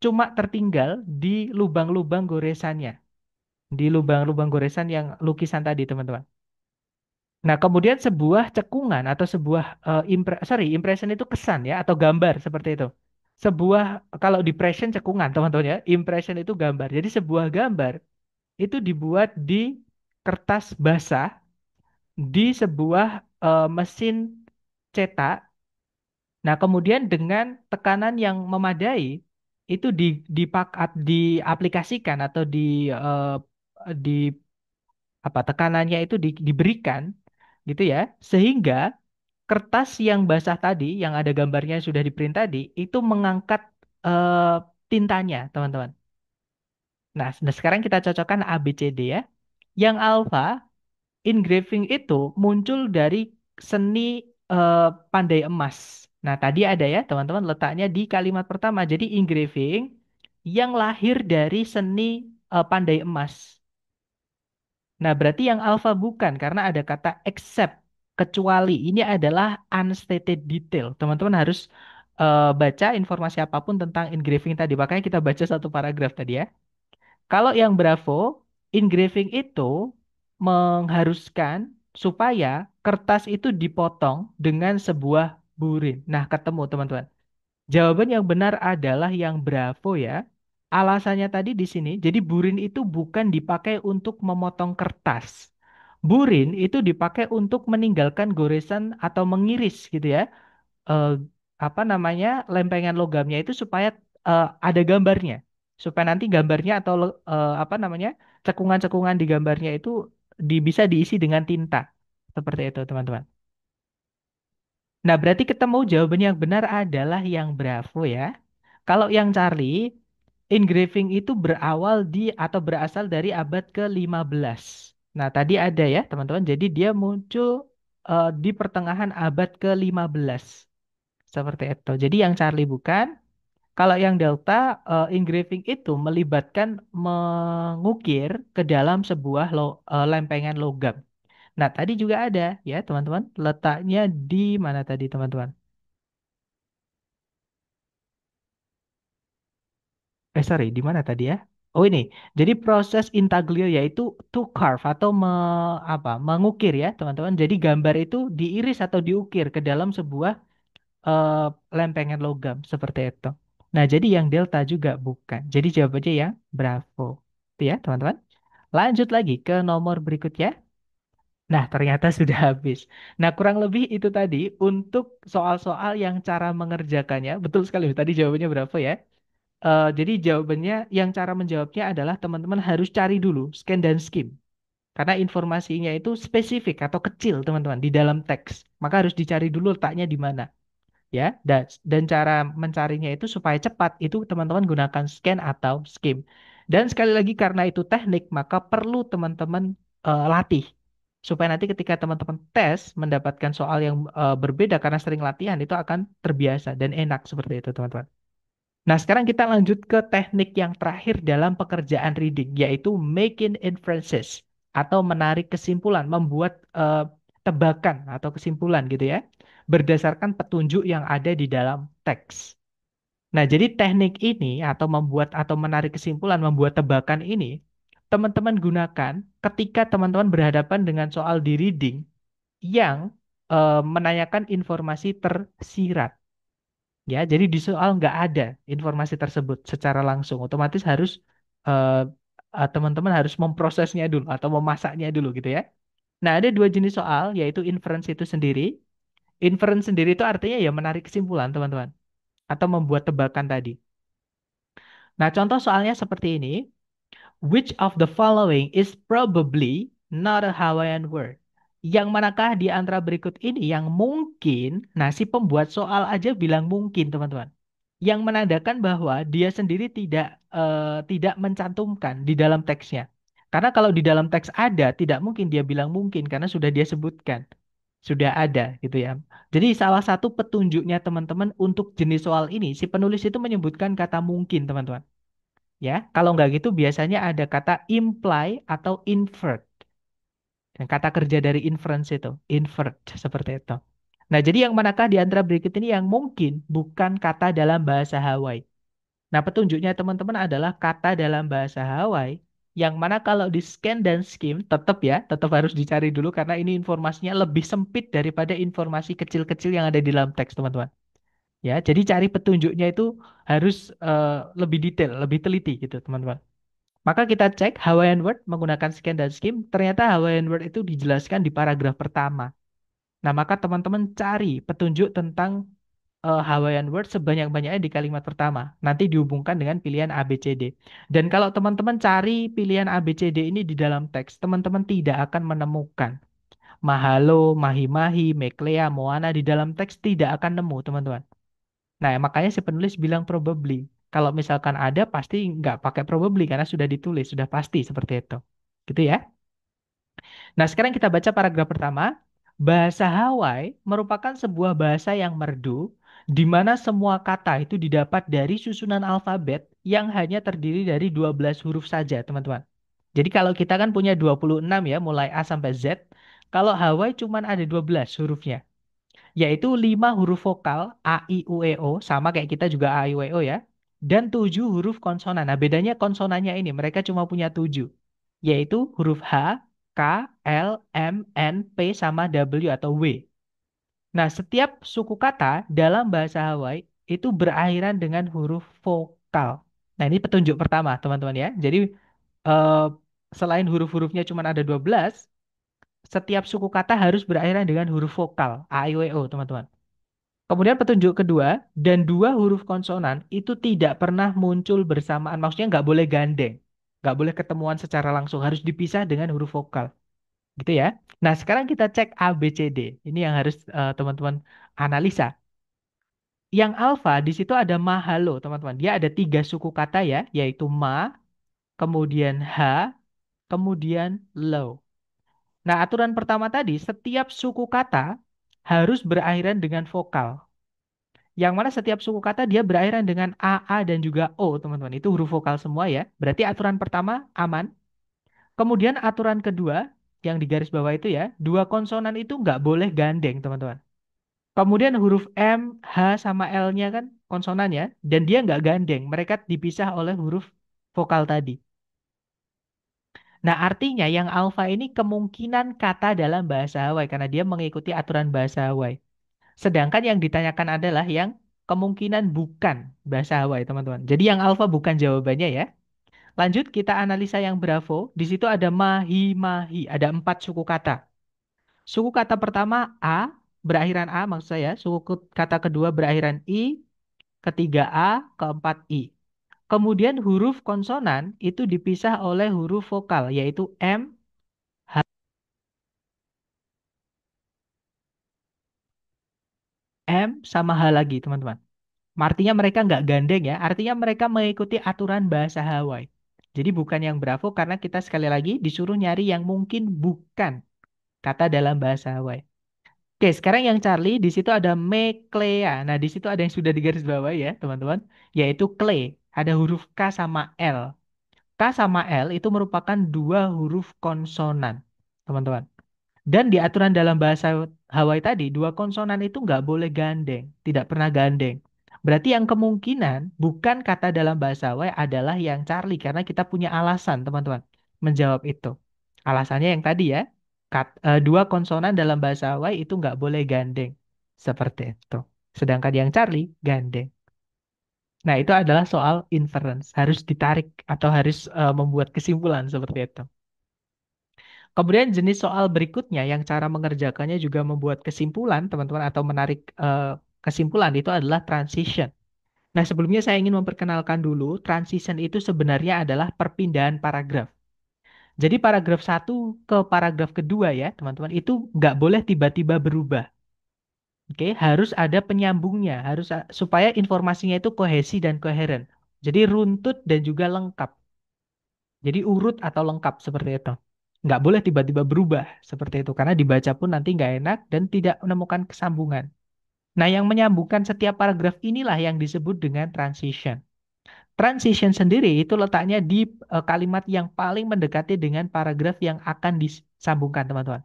cuma tertinggal di lubang-lubang goresannya, di lubang-lubang goresan yang lukisan tadi, teman-teman. Nah, kemudian sebuah cekungan atau sebuah impression itu kesan ya atau gambar seperti itu. Sebuah kalau depression cekungan, teman-teman ya, impression itu gambar. Jadi sebuah gambar itu dibuat di kertas basah di sebuah mesin cetak. Nah, kemudian dengan tekanan yang memadai itu diaplikasikan atau di apa tekanannya itu diberikan gitu ya, sehingga kertas yang basah tadi yang ada gambarnya sudah di print tadi itu mengangkat eh, tintanya, teman-teman. Nah, sekarang kita cocokkan A, B, C, D ya. Yang alpha engraving itu muncul dari seni pandai emas. Nah, tadi ada ya, teman-teman, letaknya di kalimat pertama. Jadi engraving yang lahir dari seni pandai emas. Nah, berarti yang alpha bukan karena ada kata except, kecuali. Ini adalah unstated detail. Teman-teman harus baca informasi apapun tentang engraving tadi. Makanya kita baca satu paragraf tadi ya. Kalau yang Bravo, engraving itu mengharuskan supaya kertas itu dipotong dengan sebuah burin. Nah, ketemu teman-teman. Jawaban yang benar adalah yang Bravo ya. Alasannya tadi di sini, jadi burin itu bukan dipakai untuk memotong kertas. Burin itu dipakai untuk meninggalkan goresan atau mengiris gitu ya, eh, apa namanya lempengan logamnya itu supaya ada gambarnya, supaya nanti gambarnya atau apa namanya cekungan-cekungan di gambarnya itu bisa diisi dengan tinta seperti itu, teman-teman. Nah, berarti ketemu jawaban yang benar adalah yang Bravo ya. Kalau yang Charlie, engraving itu berawal di atau berasal dari abad ke-15. Nah, tadi ada ya, teman-teman. Jadi dia muncul di pertengahan abad ke-15. Seperti itu. Jadi yang Charlie bukan. Kalau yang Delta, engraving itu melibatkan mengukir ke dalam sebuah lempengan logam. Nah, tadi juga ada ya, teman-teman. Letaknya di mana tadi, teman-teman? Sorry, di mana tadi ya? Oh ini, jadi proses intaglio yaitu to carve atau mengukir ya, teman-teman. Jadi gambar itu diiris atau diukir ke dalam sebuah eh, lempengan logam seperti itu. Nah, jadi yang delta juga bukan. Jadi jawabannya yang bravo. Itu ya, teman-teman. Lanjut lagi ke nomor berikutnya. Nah, ternyata sudah habis. Nah, kurang lebih itu tadi untuk soal-soal yang cara mengerjakannya. Betul sekali, tadi jawabannya berapa ya? Jadi jawabannya, yang cara menjawabnya adalah teman-teman harus cari dulu scan dan skim. Karena informasinya itu spesifik atau kecil, teman-teman, di dalam teks. Maka harus dicari dulu letaknya di mana ya, dan cara mencarinya itu supaya cepat itu teman-teman gunakan scan atau skim, dan sekali lagi karena itu teknik maka perlu teman-teman latih supaya nanti ketika teman-teman tes mendapatkan soal yang berbeda karena sering latihan itu akan terbiasa dan enak seperti itu, teman-teman. Nah, sekarang kita lanjut ke teknik yang terakhir dalam pekerjaan reading, yaitu making inferences atau menarik kesimpulan, membuat tebakan atau kesimpulan gitu ya, berdasarkan petunjuk yang ada di dalam teks. Nah, jadi teknik ini atau membuat atau menarik kesimpulan, membuat tebakan ini, teman-teman gunakan ketika teman-teman berhadapan dengan soal di reading yang menanyakan informasi tersirat. Ya, jadi di soal nggak ada informasi tersebut secara langsung, otomatis harus eh, teman-teman harus memprosesnya dulu atau memasaknya dulu gitu ya. Nah, ada dua jenis soal, yaitu inference itu sendiri. Inference sendiri itu artinya ya menarik kesimpulan, teman-teman, atau membuat tebakan tadi. Nah, contoh soalnya seperti ini. Which of the following is probably not a Hawaiian word? Yang manakah di antara berikut ini yang mungkin, nah si pembuat soal aja bilang mungkin, teman-teman. yang menandakan bahwa dia sendiri tidak mencantumkan di dalam teksnya. Karena kalau di dalam teks ada, tidak mungkin dia bilang mungkin karena sudah dia sebutkan, sudah ada gitu ya. Jadi salah satu petunjuknya teman-teman untuk jenis soal ini, si penulis itu menyebutkan kata mungkin, teman-teman. Ya, kalau nggak gitu biasanya ada kata imply atau invert. Dan kata kerja dari inference itu, invert seperti itu. Nah, jadi yang manakah di antara berikut ini yang mungkin bukan kata dalam bahasa Hawaii? Nah, petunjuknya teman-teman adalah kata dalam bahasa Hawaii yang mana kalau di scan dan skim tetap ya, tetap harus dicari dulu karena ini informasinya lebih sempit daripada informasi kecil-kecil yang ada di dalam teks, teman-teman. Ya, jadi cari petunjuknya itu harus lebih detail, lebih teliti gitu, teman-teman. Maka kita cek Hawaiian Word menggunakan scan dan skim, ternyata Hawaiian Word itu dijelaskan di paragraf pertama. Nah, maka teman-teman cari petunjuk tentang Hawaiian word sebanyak-banyaknya di kalimat pertama. Nanti dihubungkan dengan pilihan A, B, C, D. Dan kalau teman-teman cari pilihan A, B, C, D ini di dalam teks, teman-teman tidak akan menemukan mahalo, mahi-mahi, meklea, moana di dalam teks tidak akan nemu, teman-teman. Nah, makanya si penulis bilang probably. Kalau misalkan ada, pasti nggak pakai probably karena sudah ditulis, sudah pasti seperti itu. Gitu ya. Nah, sekarang kita baca paragraf pertama. Bahasa Hawaii merupakan sebuah bahasa yang merdu, di mana semua kata itu didapat dari susunan alfabet yang hanya terdiri dari 12 huruf saja, teman-teman. Jadi kalau kita kan punya 26 ya, mulai A sampai Z. Kalau Hawaii cuma ada 12 hurufnya, yaitu 5 huruf vokal A, I, U, E, O, sama kayak kita juga A, I, U, E, O ya, dan 7 huruf konsonan. Nah, bedanya konsonannya ini, mereka cuma punya 7 yaitu huruf H, K, L, M, N, P, sama W atau W. Nah, setiap suku kata dalam bahasa Hawaii itu berakhiran dengan huruf vokal. Nah, ini petunjuk pertama, teman-teman ya. Jadi, eh, selain huruf-hurufnya cuma ada 12, setiap suku kata harus berakhiran dengan huruf vokal, A, I, U, E, O, teman-teman. Kemudian petunjuk kedua, dan dua huruf konsonan itu tidak pernah muncul bersamaan. Maksudnya nggak boleh gandeng. Nggak boleh ketemuan secara langsung. Harus dipisah dengan huruf vokal. Gitu ya. Nah, sekarang kita cek A, B, C, D. Ini yang harus teman-teman analisa. Yang alfa di situ ada mahalo, teman-teman. Dia ada tiga suku kata ya, yaitu ma, kemudian ha, kemudian lo. Nah, aturan pertama tadi, setiap suku kata harus berakhiran dengan vokal. Yang mana setiap suku kata dia berakhiran dengan A dan juga O, teman-teman. Itu huruf vokal semua ya. Berarti aturan pertama aman. Kemudian aturan kedua, yang di garis bawah itu ya, dua konsonan itu nggak boleh gandeng, teman-teman. Kemudian huruf M, H, sama L-nya kan konsonan ya, dan dia nggak gandeng. Mereka dipisah oleh huruf vokal tadi. Nah, artinya yang alfa ini kemungkinan kata dalam bahasa Hawaii, karena dia mengikuti aturan bahasa Hawaii. Sedangkan yang ditanyakan adalah yang kemungkinan bukan bahasa Hawaii, teman-teman. Jadi yang alfa bukan jawabannya ya. Lanjut kita analisa yang Bravo. Di situ ada mahi-mahi, ada 4 suku kata. Suku kata pertama A, berakhiran A maksud saya. Kata kedua berakhiran I, ketiga A, keempat I. Kemudian huruf konsonan itu dipisah oleh huruf vokal, yaitu M, H, M, sama H lagi, teman-teman. Artinya mereka nggak gandeng ya, artinya mereka mengikuti aturan bahasa Hawaii. Jadi bukan yang Bravo karena kita sekali lagi disuruh nyari yang mungkin bukan kata dalam bahasa Hawaii. Oke, sekarang yang Charlie di situ ada Meklea. Nah, di situ ada yang sudah digaris bawah ya, teman-teman, yaitu clay. Ada huruf K sama L. K sama L itu merupakan dua huruf konsonan, teman-teman. Dan di aturan dalam bahasa Hawaii tadi, dua konsonan itu nggak boleh gandeng, tidak pernah gandeng. Berarti yang kemungkinan bukan kata dalam bahasa Hawaii adalah yang Charlie, karena kita punya alasan, teman-teman, menjawab itu. Alasannya yang tadi ya, dua konsonan dalam bahasa Hawaii itu nggak boleh gandeng. Seperti itu. Sedangkan yang Charlie, gandeng. Nah, itu adalah soal inference. Harus ditarik atau harus membuat kesimpulan seperti itu. Kemudian jenis soal berikutnya yang cara mengerjakannya juga membuat kesimpulan, teman-teman, atau menarik kesimpulan itu adalah transition. Nah, sebelumnya saya ingin memperkenalkan dulu, transition itu sebenarnya adalah perpindahan paragraf. Jadi paragraf satu ke paragraf kedua ya, teman-teman, itu nggak boleh tiba-tiba berubah. Oke, harus ada penyambungnya, supaya informasinya itu kohesi dan koheren. Jadi runtut dan juga lengkap. Jadi urut atau lengkap seperti itu. Nggak boleh tiba-tiba berubah seperti itu, karena dibaca pun nanti nggak enak dan tidak menemukan kesambungan. Nah, yang menyambungkan setiap paragraf inilah yang disebut dengan transition. Transition sendiri itu letaknya di kalimat yang paling mendekati dengan paragraf yang akan disambungkan, teman-teman.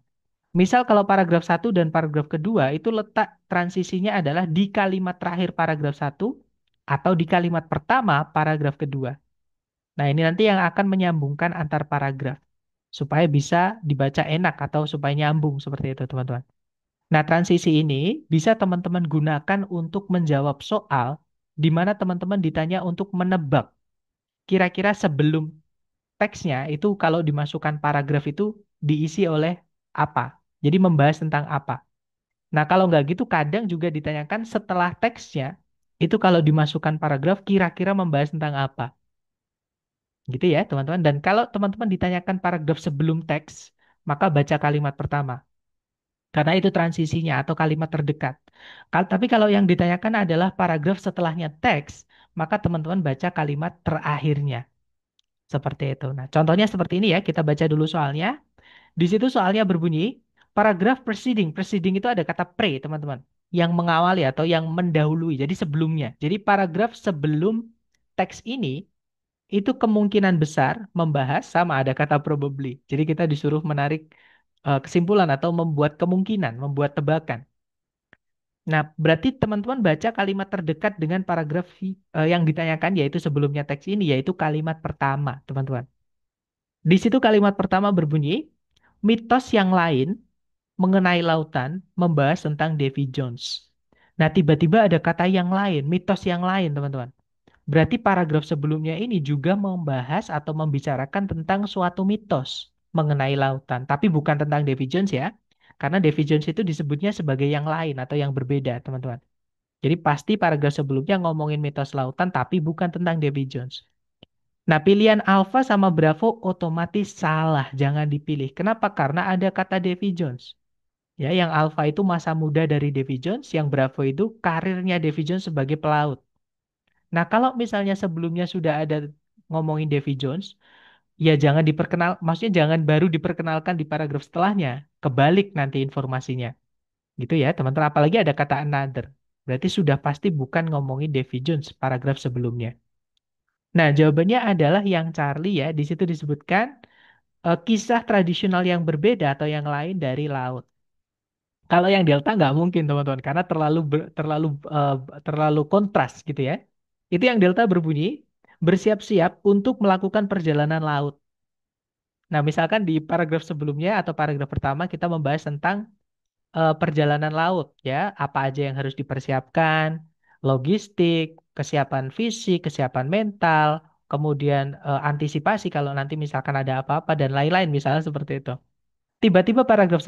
Misal kalau paragraf satu dan paragraf kedua itu letak transisinya adalah di kalimat terakhir paragraf satu atau di kalimat pertama paragraf kedua. Nah, ini nanti yang akan menyambungkan antar paragraf supaya bisa dibaca enak atau supaya nyambung seperti itu, teman-teman. Nah, transisi ini bisa teman-teman gunakan untuk menjawab soal di mana teman-teman ditanya untuk menebak kira-kira sebelum teksnya itu kalau dimasukkan paragraf itu diisi oleh apa. Jadi membahas tentang apa. Nah, kalau nggak gitu kadang juga ditanyakan setelah teksnya itu kalau dimasukkan paragraf kira-kira membahas tentang apa. Gitu ya, teman-teman. Dan kalau teman-teman ditanyakan paragraf sebelum teks, maka baca kalimat pertama. Karena itu transisinya atau kalimat terdekat. Tapi kalau yang ditanyakan adalah paragraf setelahnya teks, maka teman-teman baca kalimat terakhirnya. Seperti itu. Nah, contohnya seperti ini ya. Kita baca dulu soalnya. Di situ soalnya berbunyi, paragraf preceding. Preceding itu ada kata pre, teman-teman. Yang mengawali atau yang mendahului. Jadi sebelumnya. Jadi paragraf sebelum teks ini itu kemungkinan besar membahas sama ada kata probably. Jadi kita disuruh menarik kesimpulan atau membuat kemungkinan, membuat tebakan. Nah, berarti teman-teman baca kalimat terdekat dengan paragraf yang ditanyakan yaitu sebelumnya teks ini yaitu kalimat pertama, teman-teman. Di situ kalimat pertama berbunyi, mitos yang lain mengenai lautan membahas tentang Davy Jones. Nah, tiba-tiba ada kata yang lain, mitos yang lain, teman-teman. Berarti paragraf sebelumnya ini juga membahas atau membicarakan tentang suatu mitos mengenai lautan, tapi bukan tentang Davy Jones ya. Karena Davy Jones itu disebutnya sebagai yang lain atau yang berbeda, teman-teman. Jadi pasti paragraf sebelumnya ngomongin mitos lautan, tapi bukan tentang Davy Jones. Nah, pilihan Alpha sama Bravo otomatis salah, jangan dipilih. Kenapa? Karena ada kata Davy Jones. Ya, yang Alpha itu masa muda dari Davy Jones, yang Bravo itu karirnya Davy Jones sebagai pelaut. Nah, kalau misalnya sebelumnya sudah ada ngomongin Davy Jones, ya jangan maksudnya jangan baru diperkenalkan di paragraf setelahnya. Kebalik nanti informasinya. Gitu ya, teman-teman. Apalagi ada kata another. Berarti sudah pasti bukan ngomongin Davy Jones paragraf sebelumnya. Nah, jawabannya adalah yang Charlie ya. Di situ disebutkan kisah tradisional yang berbeda atau yang lain dari laut. Kalau yang Delta nggak mungkin teman-teman, karena terlalu kontras gitu ya. Itu yang Delta berbunyi bersiap-siap untuk melakukan perjalanan laut. Nah, misalkan di paragraf sebelumnya atau paragraf pertama kita membahas tentang perjalanan laut ya, apa aja yang harus dipersiapkan, logistik, kesiapan fisik, kesiapan mental, kemudian antisipasi kalau nanti misalkan ada apa-apa dan lain-lain misalnya seperti itu. Tiba-tiba paragraf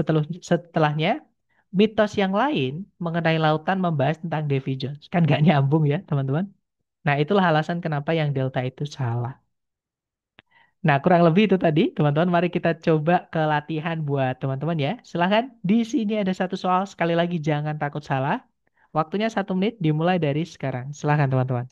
setelahnya mitos yang lain mengenai lautan membahas tentang Davy Jones. Kan nggak nyambung ya, teman-teman. Nah, itulah alasan kenapa yang delta itu salah. Nah, kurang lebih itu tadi, teman-teman. Mari kita coba ke latihan buat teman-teman ya. Silahkan, di sini ada satu soal. Sekali lagi, jangan takut salah. Waktunya 1 menit, dimulai dari sekarang. Silahkan, teman-teman.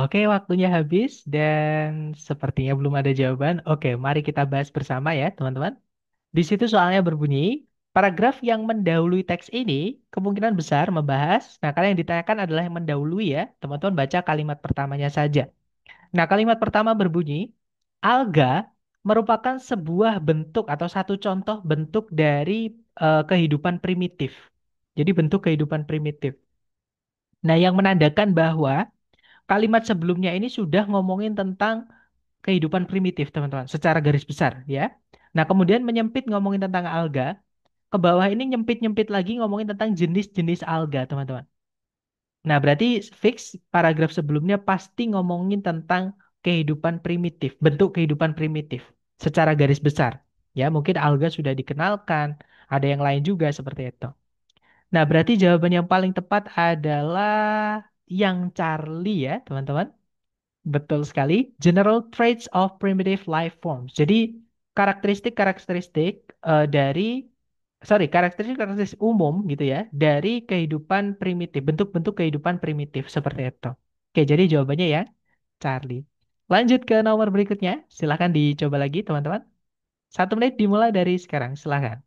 Oke, waktunya habis dan sepertinya belum ada jawaban. Oke, mari kita bahas bersama ya, teman-teman. Di situ soalnya berbunyi, Paragraf yang mendahului teks ini kemungkinan besar membahas, nah kalian yang ditanyakan adalah yang mendahului ya, teman-teman baca kalimat pertamanya saja. Nah, kalimat pertama berbunyi, alga merupakan sebuah bentuk atau satu contoh bentuk dari kehidupan primitif. Jadi bentuk kehidupan primitif. Nah, yang menandakan bahwa kalimat sebelumnya ini sudah ngomongin tentang kehidupan primitif, teman-teman, secara garis besar ya. Nah, kemudian menyempit ngomongin tentang alga, ke bawah ini nyempit-nyempit lagi ngomongin tentang jenis-jenis alga, teman-teman. Nah, berarti fix paragraf sebelumnya pasti ngomongin tentang kehidupan primitif, bentuk kehidupan primitif secara garis besar. Ya, mungkin alga sudah dikenalkan, ada yang lain juga seperti itu. Nah, berarti jawaban yang paling tepat adalah yang Charlie ya, teman-teman. Betul sekali. General traits of primitive life forms. Jadi, karakteristik-karakteristik dari karakteristik-karakteristik umum gitu ya dari kehidupan primitif, bentuk-bentuk kehidupan primitif seperti itu. Oke, jadi jawabannya ya, Charlie. Lanjut ke nomor berikutnya. Silahkan dicoba lagi, teman-teman. 1 menit dimulai dari sekarang. Silahkan.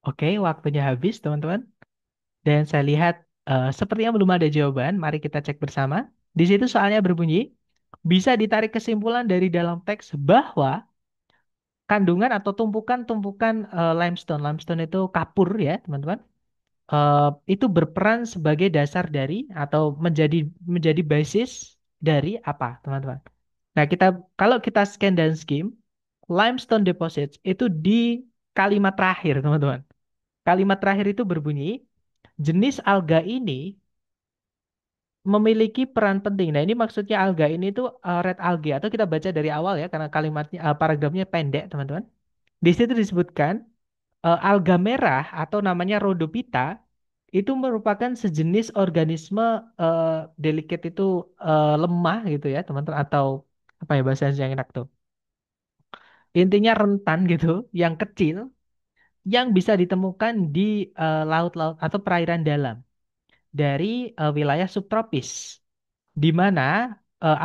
Oke, waktunya habis, teman-teman. Dan saya lihat sepertinya belum ada jawaban. Mari kita cek bersama. Di situ soalnya berbunyi, bisa ditarik kesimpulan dari dalam teks bahwa kandungan atau tumpukan-tumpukan limestone. Limestone itu kapur ya, teman-teman. Eh, itu berperan sebagai dasar dari atau menjadi menjadi basis dari apa, teman-teman? Nah, kalau kita scan dan skim, limestone deposits itu di kalimat terakhir, teman-teman. Kalimat terakhir itu berbunyi, jenis alga ini memiliki peran penting. Nah, ini maksudnya alga ini tuh red algae atau kita baca dari awal ya karena kalimatnya paragrafnya pendek, teman-teman. Di situ disebutkan alga merah atau namanya Rhodophyta itu merupakan sejenis organisme eh, delicate itu lemah gitu ya, teman-teman atau apa ya bahasa yang enak tuh. Intinya rentan gitu, yang kecil yang bisa ditemukan di laut-laut atau perairan dalam dari wilayah subtropis. Di mana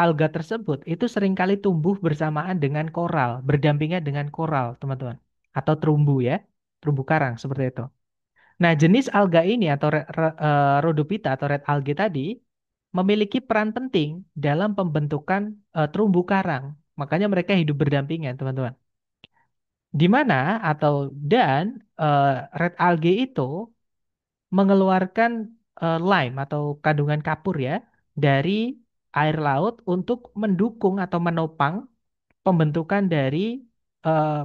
alga tersebut itu seringkali tumbuh bersamaan dengan koral, berdampingan dengan koral, teman-teman, atau terumbu ya, terumbu karang seperti itu. Nah, jenis alga ini atau Rhodophyta atau red algae tadi memiliki peran penting dalam pembentukan terumbu karang. Makanya mereka hidup berdampingan, teman-teman. Di mana atau dan red algae itu mengeluarkan lime atau kandungan kapur ya dari air laut untuk mendukung atau menopang pembentukan dari eh,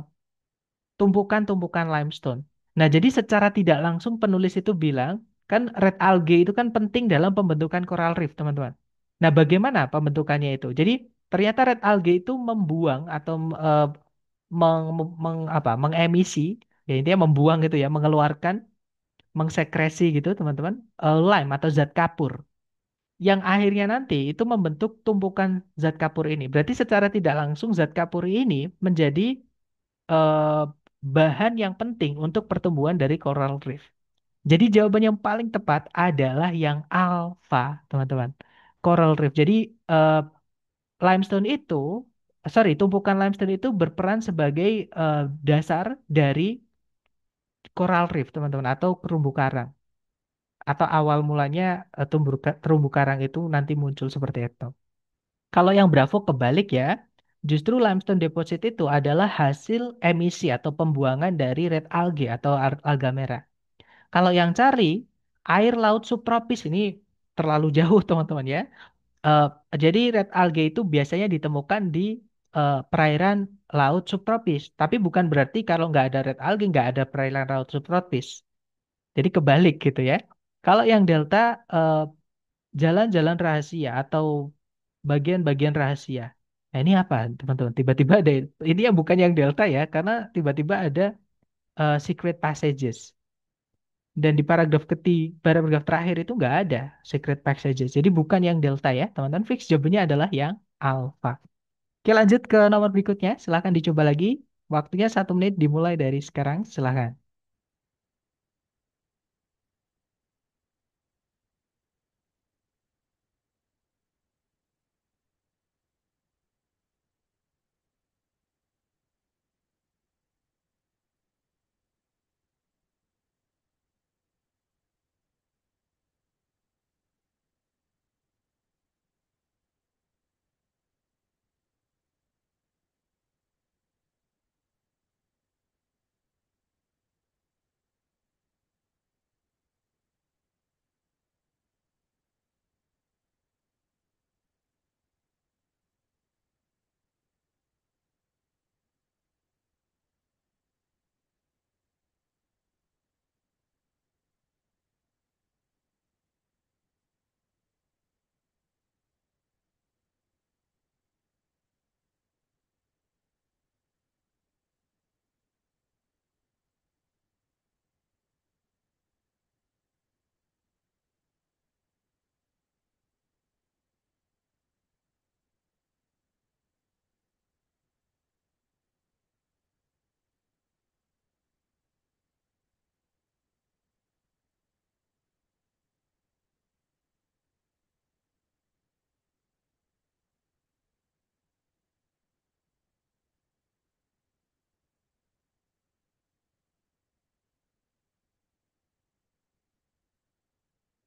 tumpukan-tumpukan limestone. Nah, jadi secara tidak langsung penulis itu bilang, kan red algae itu kan penting dalam pembentukan coral reef, teman-teman. Nah, bagaimana pembentukannya itu? Jadi, ternyata red algae itu membuang atau mengemisi, ya intinya membuang gitu ya, mengeluarkan, mengsekresi gitu, teman-teman, lime atau zat kapur. Yang akhirnya nanti itu membentuk tumpukan zat kapur ini. Berarti secara tidak langsung zat kapur ini menjadi eh, bahan yang penting untuk pertumbuhan dari coral reef. Jadi jawaban yang paling tepat adalah yang alfa, teman-teman. Coral reef. Jadi eh, limestone itu, tumpukan limestone itu berperan sebagai dasar dari coral reef, teman-teman, atau terumbu karang. Atau awal mulanya terumbu karang itu nanti muncul seperti itu. Kalau yang Bravo kebalik ya, Justru limestone deposit itu adalah hasil emisi atau pembuangan dari red algae atau alga merah. Kalau yang cari air laut subtropis ini terlalu jauh teman-teman ya. Eh, jadi red algae itu biasanya ditemukan di perairan laut subtropis. Tapi bukan berarti kalau nggak ada red algae nggak ada perairan laut subtropis. Jadi kebalik gitu ya. Kalau yang delta eh, jalan-jalan rahasia atau bagian-bagian rahasia. Nah ini apa teman-teman? Tiba-tiba ada ini yang bukan yang delta ya, karena tiba-tiba ada secret passages. Dan di paragraf terakhir itu nggak ada secret passages. Jadi bukan yang delta ya, teman-teman. Fix jawabannya adalah yang alpha. Oke, lanjut ke nomor berikutnya. Silahkan dicoba lagi. Waktunya 1 menit dimulai dari sekarang. Silahkan.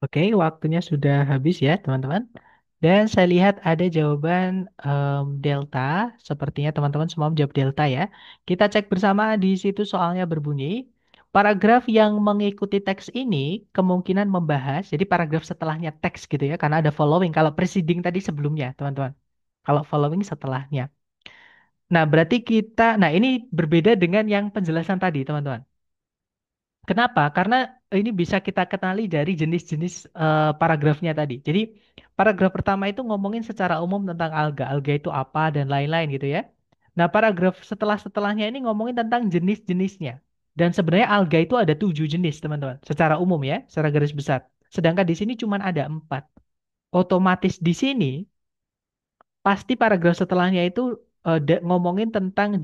Oke, waktunya sudah habis ya, teman-teman. Dan saya lihat ada jawaban delta. Sepertinya teman-teman semua menjawab delta ya. Kita cek bersama di situ soalnya berbunyi. Paragraf yang mengikuti teks ini kemungkinan membahas, jadi paragraf setelahnya teks gitu ya, karena ada following. Kalau preceding tadi sebelumnya, teman-teman. Kalau following setelahnya. Nah, berarti nah ini berbeda dengan yang penjelasan tadi, teman-teman. Kenapa? Karena ini bisa kita kenali dari jenis-jenis paragrafnya tadi. Jadi, paragraf pertama itu ngomongin secara umum tentang alga. Alga itu apa dan lain-lain gitu ya. Nah, paragraf setelahnya ini ngomongin tentang jenis-jenisnya. Dan sebenarnya alga itu ada 7 jenis, teman-teman. Secara umum ya, secara garis besar. Sedangkan di sini cuma ada 4. Otomatis di sini pasti paragraf setelahnya itu ngomongin tentang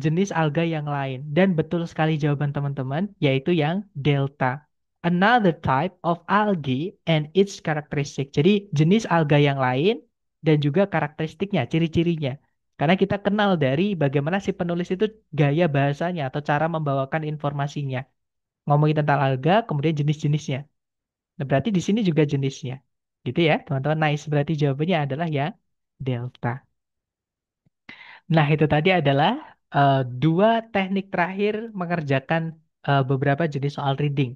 jenis alga yang lain. Dan betul sekali jawaban teman-teman, yaitu yang delta. Another type of algae and its characteristic. Jadi jenis alga yang lain dan juga karakteristiknya, ciri-cirinya. Karena kita kenal dari bagaimana si penulis itu gaya bahasanya atau cara membawakan informasinya. Ngomongin tentang alga, kemudian jenis-jenisnya. Nah, berarti di sini juga jenisnya. Gitu ya, teman-teman. Nice. Berarti jawabannya adalah yang delta. Nah, itu tadi adalah dua teknik terakhir mengerjakan beberapa jenis soal reading.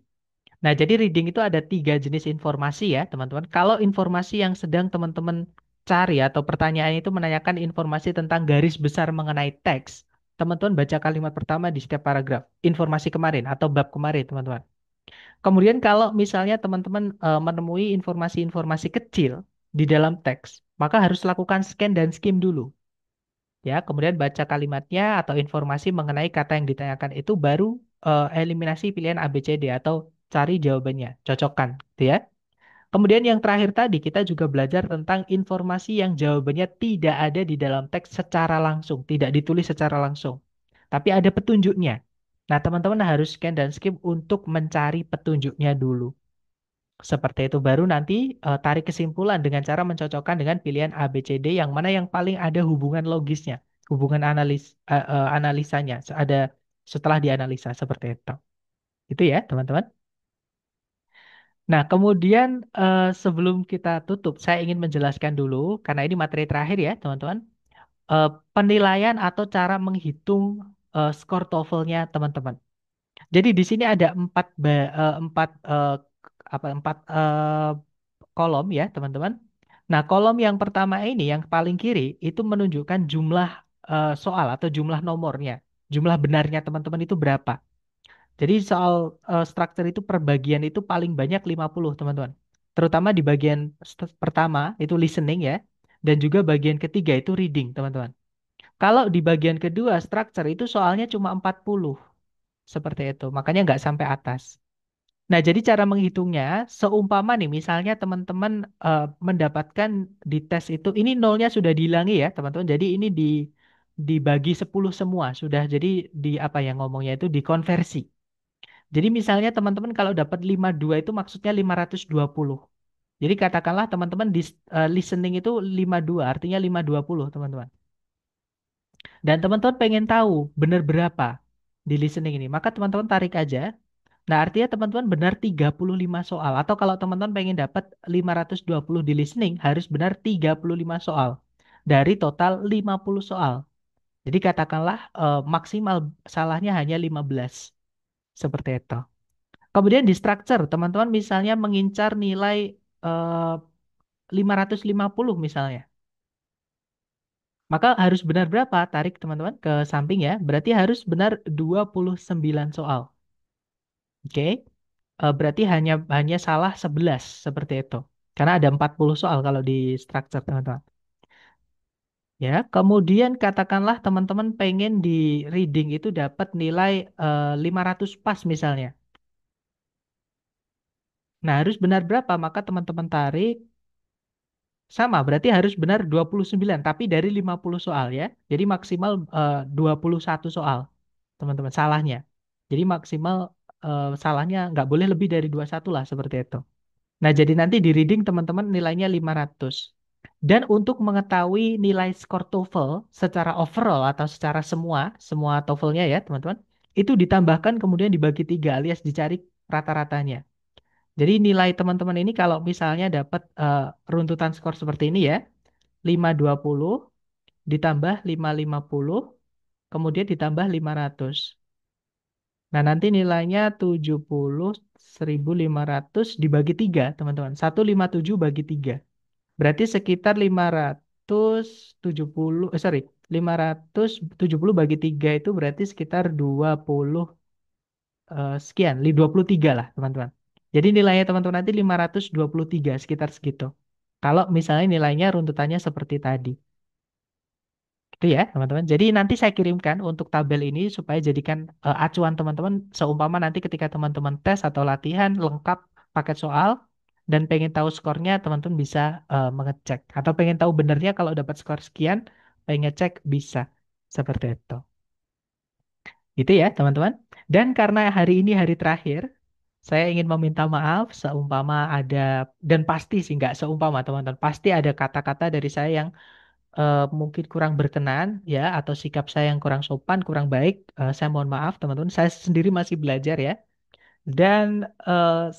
Nah, jadi reading itu ada 3 jenis informasi ya, teman-teman. Kalau informasi yang sedang teman-teman cari atau pertanyaan itu menanyakan informasi tentang garis besar mengenai teks, teman-teman baca kalimat pertama di setiap paragraf. Informasi kemarin atau bab kemarin, teman-teman. Kemudian kalau misalnya teman-teman menemui informasi-informasi kecil di dalam teks, maka harus lakukan scan dan skim dulu. Ya, kemudian baca kalimatnya atau informasi mengenai kata yang ditanyakan itu baru eliminasi pilihan A, B, C, D atau cari jawabannya, cocokkan, gitu ya. Kemudian yang terakhir tadi kita juga belajar tentang informasi yang jawabannya tidak ada di dalam teks secara langsung, tidak ditulis secara langsung, tapi ada petunjuknya. Nah, teman-teman harus scan dan skip untuk mencari petunjuknya dulu. Seperti itu baru nanti tarik kesimpulan dengan cara mencocokkan dengan pilihan A, B, C, D yang mana yang paling ada hubungan logisnya, hubungan analisanya, ada setelah dianalisa seperti itu. Itu ya, teman-teman. Nah, kemudian sebelum kita tutup, saya ingin menjelaskan dulu karena ini materi terakhir ya, teman-teman. eh, penilaian atau cara menghitung skor TOEFL-nya teman-teman. Jadi di sini ada empat kolom ya teman-teman. Nah, kolom yang pertama ini yang paling kiri itu menunjukkan jumlah soal atau jumlah nomornya. Jumlah benarnya teman-teman itu berapa. Jadi soal struktur itu per bagian itu paling banyak 50 teman-teman. Terutama di bagian pertama itu listening ya. Dan juga bagian ketiga itu reading teman-teman. Kalau di bagian kedua structure itu soalnya cuma 40 seperti itu. Makanya nggak sampai atas. Nah, jadi cara menghitungnya, seumpama nih, misalnya teman-teman mendapatkan di tes itu, ini nolnya sudah dihilangi ya, teman-teman. Jadi ini dibagi 10 semua, sudah jadi di apa yang ngomongnya itu dikonversi. Jadi misalnya teman-teman kalau dapat 52 itu maksudnya 520. Jadi katakanlah teman-teman di listening itu 52, artinya 520, teman-teman. Dan teman-teman pengen tahu benar berapa di listening ini, maka teman-teman tarik aja. Nah, artinya teman-teman benar 35 soal. Atau kalau teman-teman pengen dapat 520 di listening, harus benar 35 soal. Dari total 50 soal. Jadi katakanlah maksimal salahnya hanya 15. Seperti itu. Kemudian di structure, teman-teman misalnya mengincar nilai eh, 550 misalnya. Maka harus benar berapa? Tarik teman-teman ke samping ya. Berarti harus benar 29 soal. Oke. Berarti hanya salah 11 seperti itu. Karena ada 40 soal kalau di structure teman-teman. Ya, kemudian katakanlah teman-teman pengen di reading itu dapat nilai 500 pas misalnya. Nah, harus benar berapa? Maka teman-teman tarik sama, berarti harus benar 29 tapi dari 50 soal ya. Jadi maksimal 21 soal, teman-teman, salahnya. Jadi maksimal salahnya nggak boleh lebih dari 21 lah, seperti itu. Nah, jadi nanti di reading teman-teman nilainya 500. Dan untuk mengetahui nilai skor TOEFL secara overall atau secara semua TOEFL-nya ya, teman-teman, itu ditambahkan kemudian dibagi tiga alias dicari rata-ratanya. Jadi nilai teman-teman ini kalau misalnya dapat runtutan skor seperti ini ya, 520 ditambah 550, kemudian ditambah 500. Nah, nanti nilainya 70 1.500 dibagi 3 teman-teman. 157 bagi 3. Berarti sekitar 570, sorry, 570 bagi 3 itu berarti sekitar 20 sekian, 23 lah, teman-teman. Jadi nilainya teman-teman nanti 523 sekitar segitu. Kalau misalnya nilainya runtutannya seperti tadi. Itu ya, teman-teman. Jadi nanti saya kirimkan untuk tabel ini supaya jadikan acuan teman-teman seumpama nanti ketika teman-teman tes atau latihan lengkap paket soal dan pengen tahu skornya, teman-teman bisa mengecek. Atau pengen tahu benernya kalau dapat skor sekian, pengen ngecek bisa. Seperti itu. Gitu ya, teman-teman. Dan karena hari ini hari terakhir, saya ingin meminta maaf seumpama ada, dan pasti sih nggak seumpama teman-teman, pasti ada kata-kata dari saya yang mungkin kurang berkenan ya atau sikap saya yang kurang sopan, kurang baik, saya mohon maaf teman-teman. Saya sendiri masih belajar ya. Dan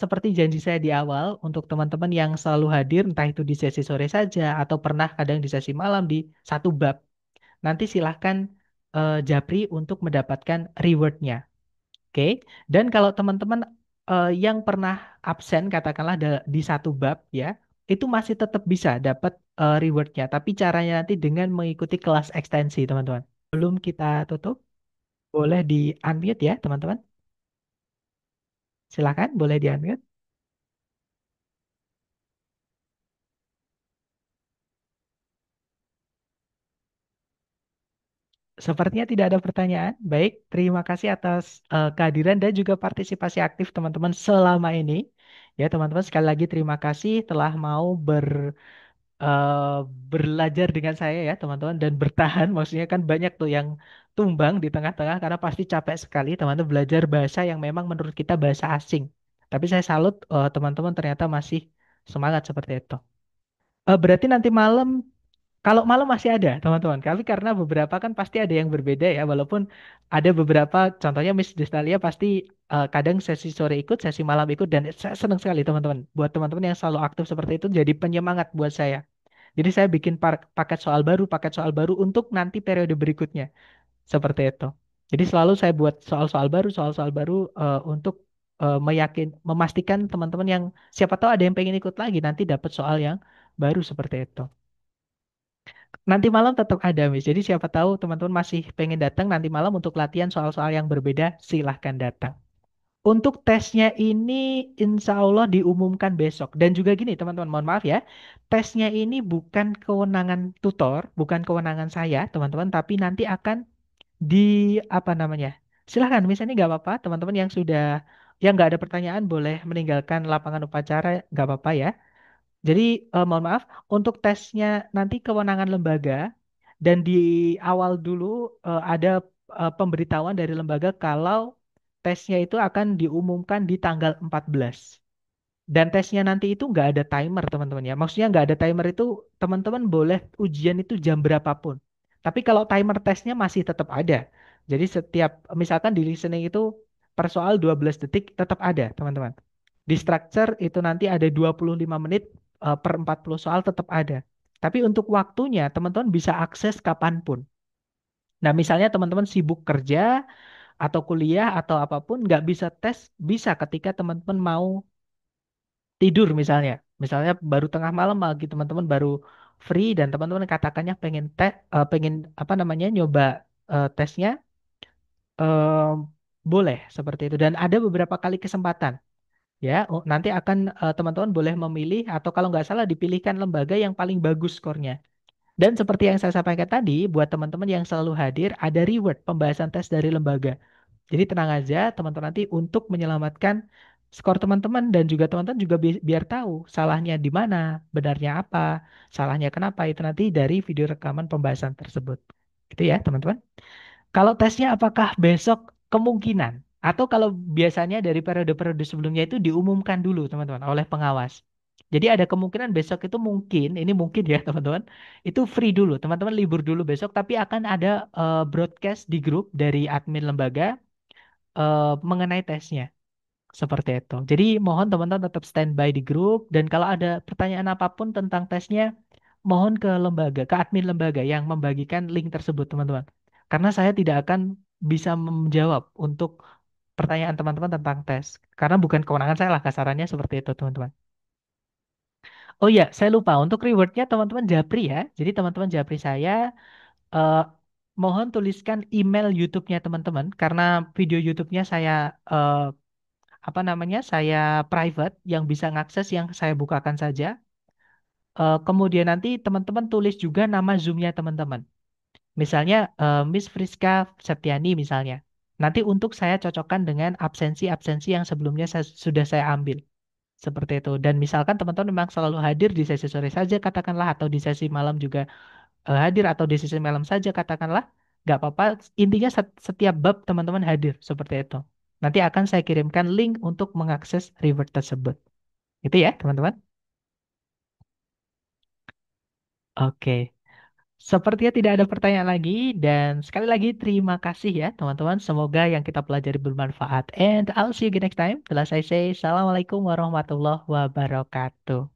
seperti janji saya di awal untuk teman-teman yang selalu hadir entah itu di sesi sore saja atau pernah kadang di sesi malam di satu bab, nanti silahkan japri untuk mendapatkan rewardnya. Oke. Dan kalau teman-teman yang pernah absen katakanlah di satu bab ya, itu masih tetap bisa dapat rewardnya. Tapi caranya nanti dengan mengikuti kelas ekstensi, teman-teman. Belum kita tutup, boleh di unmute ya, teman-teman. Silakan, boleh di unmute. Sepertinya tidak ada pertanyaan. Baik, terima kasih atas kehadiran dan juga partisipasi aktif teman-teman selama ini. Ya, teman-teman, sekali lagi terima kasih telah mau eh, belajar dengan saya ya teman-teman dan bertahan, maksudnya kan banyak tuh yang tumbang di tengah-tengah karena pasti capek sekali teman-teman belajar bahasa yang memang menurut kita bahasa asing, tapi saya salut teman-teman ternyata masih semangat seperti itu. Berarti nanti malam, kalau malam masih ada teman-teman, tapi karena beberapa kan pasti ada yang berbeda ya, walaupun ada beberapa contohnya Miss Destalia pasti kadang sesi sore ikut, sesi malam ikut, dan saya senang sekali teman-teman, buat teman-teman yang selalu aktif seperti itu jadi penyemangat buat saya. Jadi saya bikin paket soal baru untuk nanti periode berikutnya. Seperti itu. Jadi selalu saya buat soal-soal baru untuk memastikan teman-teman yang siapa tahu ada yang pengen ikut lagi nanti dapat soal yang baru seperti itu. Nanti malam tetap ada, Miss. Jadi siapa tahu teman-teman masih pengen datang nanti malam untuk latihan soal-soal yang berbeda, silahkan datang. Untuk tesnya ini insya Allah diumumkan besok. Dan juga gini teman-teman, mohon maaf ya. Tesnya ini bukan kewenangan tutor, bukan kewenangan saya teman-teman, tapi nanti akan di apa namanya? Silahkan, misalnya nggak apa-apa, teman-teman yang nggak ada pertanyaan boleh meninggalkan lapangan upacara, nggak apa-apa ya. Jadi mohon maaf, untuk tesnya nanti kewenangan lembaga dan di awal dulu ada pemberitahuan dari lembaga kalau tesnya itu akan diumumkan di tanggal 14. Dan tesnya nanti itu nggak ada timer teman-teman ya. Maksudnya nggak ada timer itu teman-teman boleh ujian itu jam berapapun. Tapi kalau timer tesnya masih tetap ada. Jadi setiap misalkan di listening itu per soal 12 detik tetap ada teman-teman. Di structure itu nanti ada 25 menit per 40 soal tetap ada. Tapi untuk waktunya teman-teman bisa akses kapanpun. Nah misalnya teman-teman sibuk kerja atau kuliah atau apapun nggak bisa tes, bisa ketika teman-teman mau tidur misalnya. Misalnya baru tengah malam lagi teman-teman baru free dan teman-teman katakannya pengen apa namanya nyoba tesnya eh, boleh seperti itu dan ada beberapa kali kesempatan ya. Nanti akan teman-teman boleh memilih atau kalau nggak salah dipilihkan lembaga yang paling bagus skornya. Dan seperti yang saya sampaikan tadi, buat teman-teman yang selalu hadir, ada reward pembahasan tes dari lembaga. Jadi tenang aja teman-teman nanti untuk menyelamatkan skor teman-teman dan juga teman-teman juga biar tahu salahnya di mana, benarnya apa, salahnya kenapa itu nanti dari video rekaman pembahasan tersebut. Gitu ya teman-teman. Kalau tesnya apakah besok kemungkinan atau kalau biasanya dari periode-periode sebelumnya itu diumumkan dulu teman-teman oleh pengawas. Jadi ada kemungkinan besok itu mungkin, ini mungkin ya teman-teman, itu free dulu, teman-teman libur dulu besok, tapi akan ada broadcast di grup dari admin lembaga mengenai tesnya. Seperti itu. Jadi mohon teman-teman tetap standby di grup dan kalau ada pertanyaan apapun tentang tesnya, mohon ke lembaga, ke admin lembaga yang membagikan link tersebut, teman-teman. Karena saya tidak akan bisa menjawab untuk pertanyaan teman-teman tentang tes. Karena bukan kewenangan saya lah kasarannya seperti itu, teman-teman. Oh iya, saya lupa untuk rewardnya teman-teman Japri ya. Jadi teman-teman Japri saya eh, mohon tuliskan email YouTube-nya teman-teman karena video YouTube-nya saya eh, apa namanya saya private yang bisa ngakses yang saya bukakan saja. Kemudian nanti teman-teman tulis juga nama Zoom-nya teman-teman. Misalnya Miss Friska Septiani misalnya. Nanti untuk saya cocokkan dengan absensi-absensi yang sebelumnya sudah saya ambil. Seperti itu. Dan misalkan teman-teman memang selalu hadir di sesi sore saja katakanlah atau di sesi malam juga hadir atau di sesi malam saja katakanlah. Nggak apa-apa. Intinya setiap bab teman-teman hadir. Seperti itu. Nanti akan saya kirimkan link untuk mengakses reward tersebut. Itu ya, teman-teman. Oke. Sepertinya tidak ada pertanyaan lagi dan sekali lagi terima kasih ya, teman-teman. Semoga yang kita pelajari bermanfaat. And I'll see you again next time. Telah saya say, Assalamualaikum warahmatullahi wabarakatuh.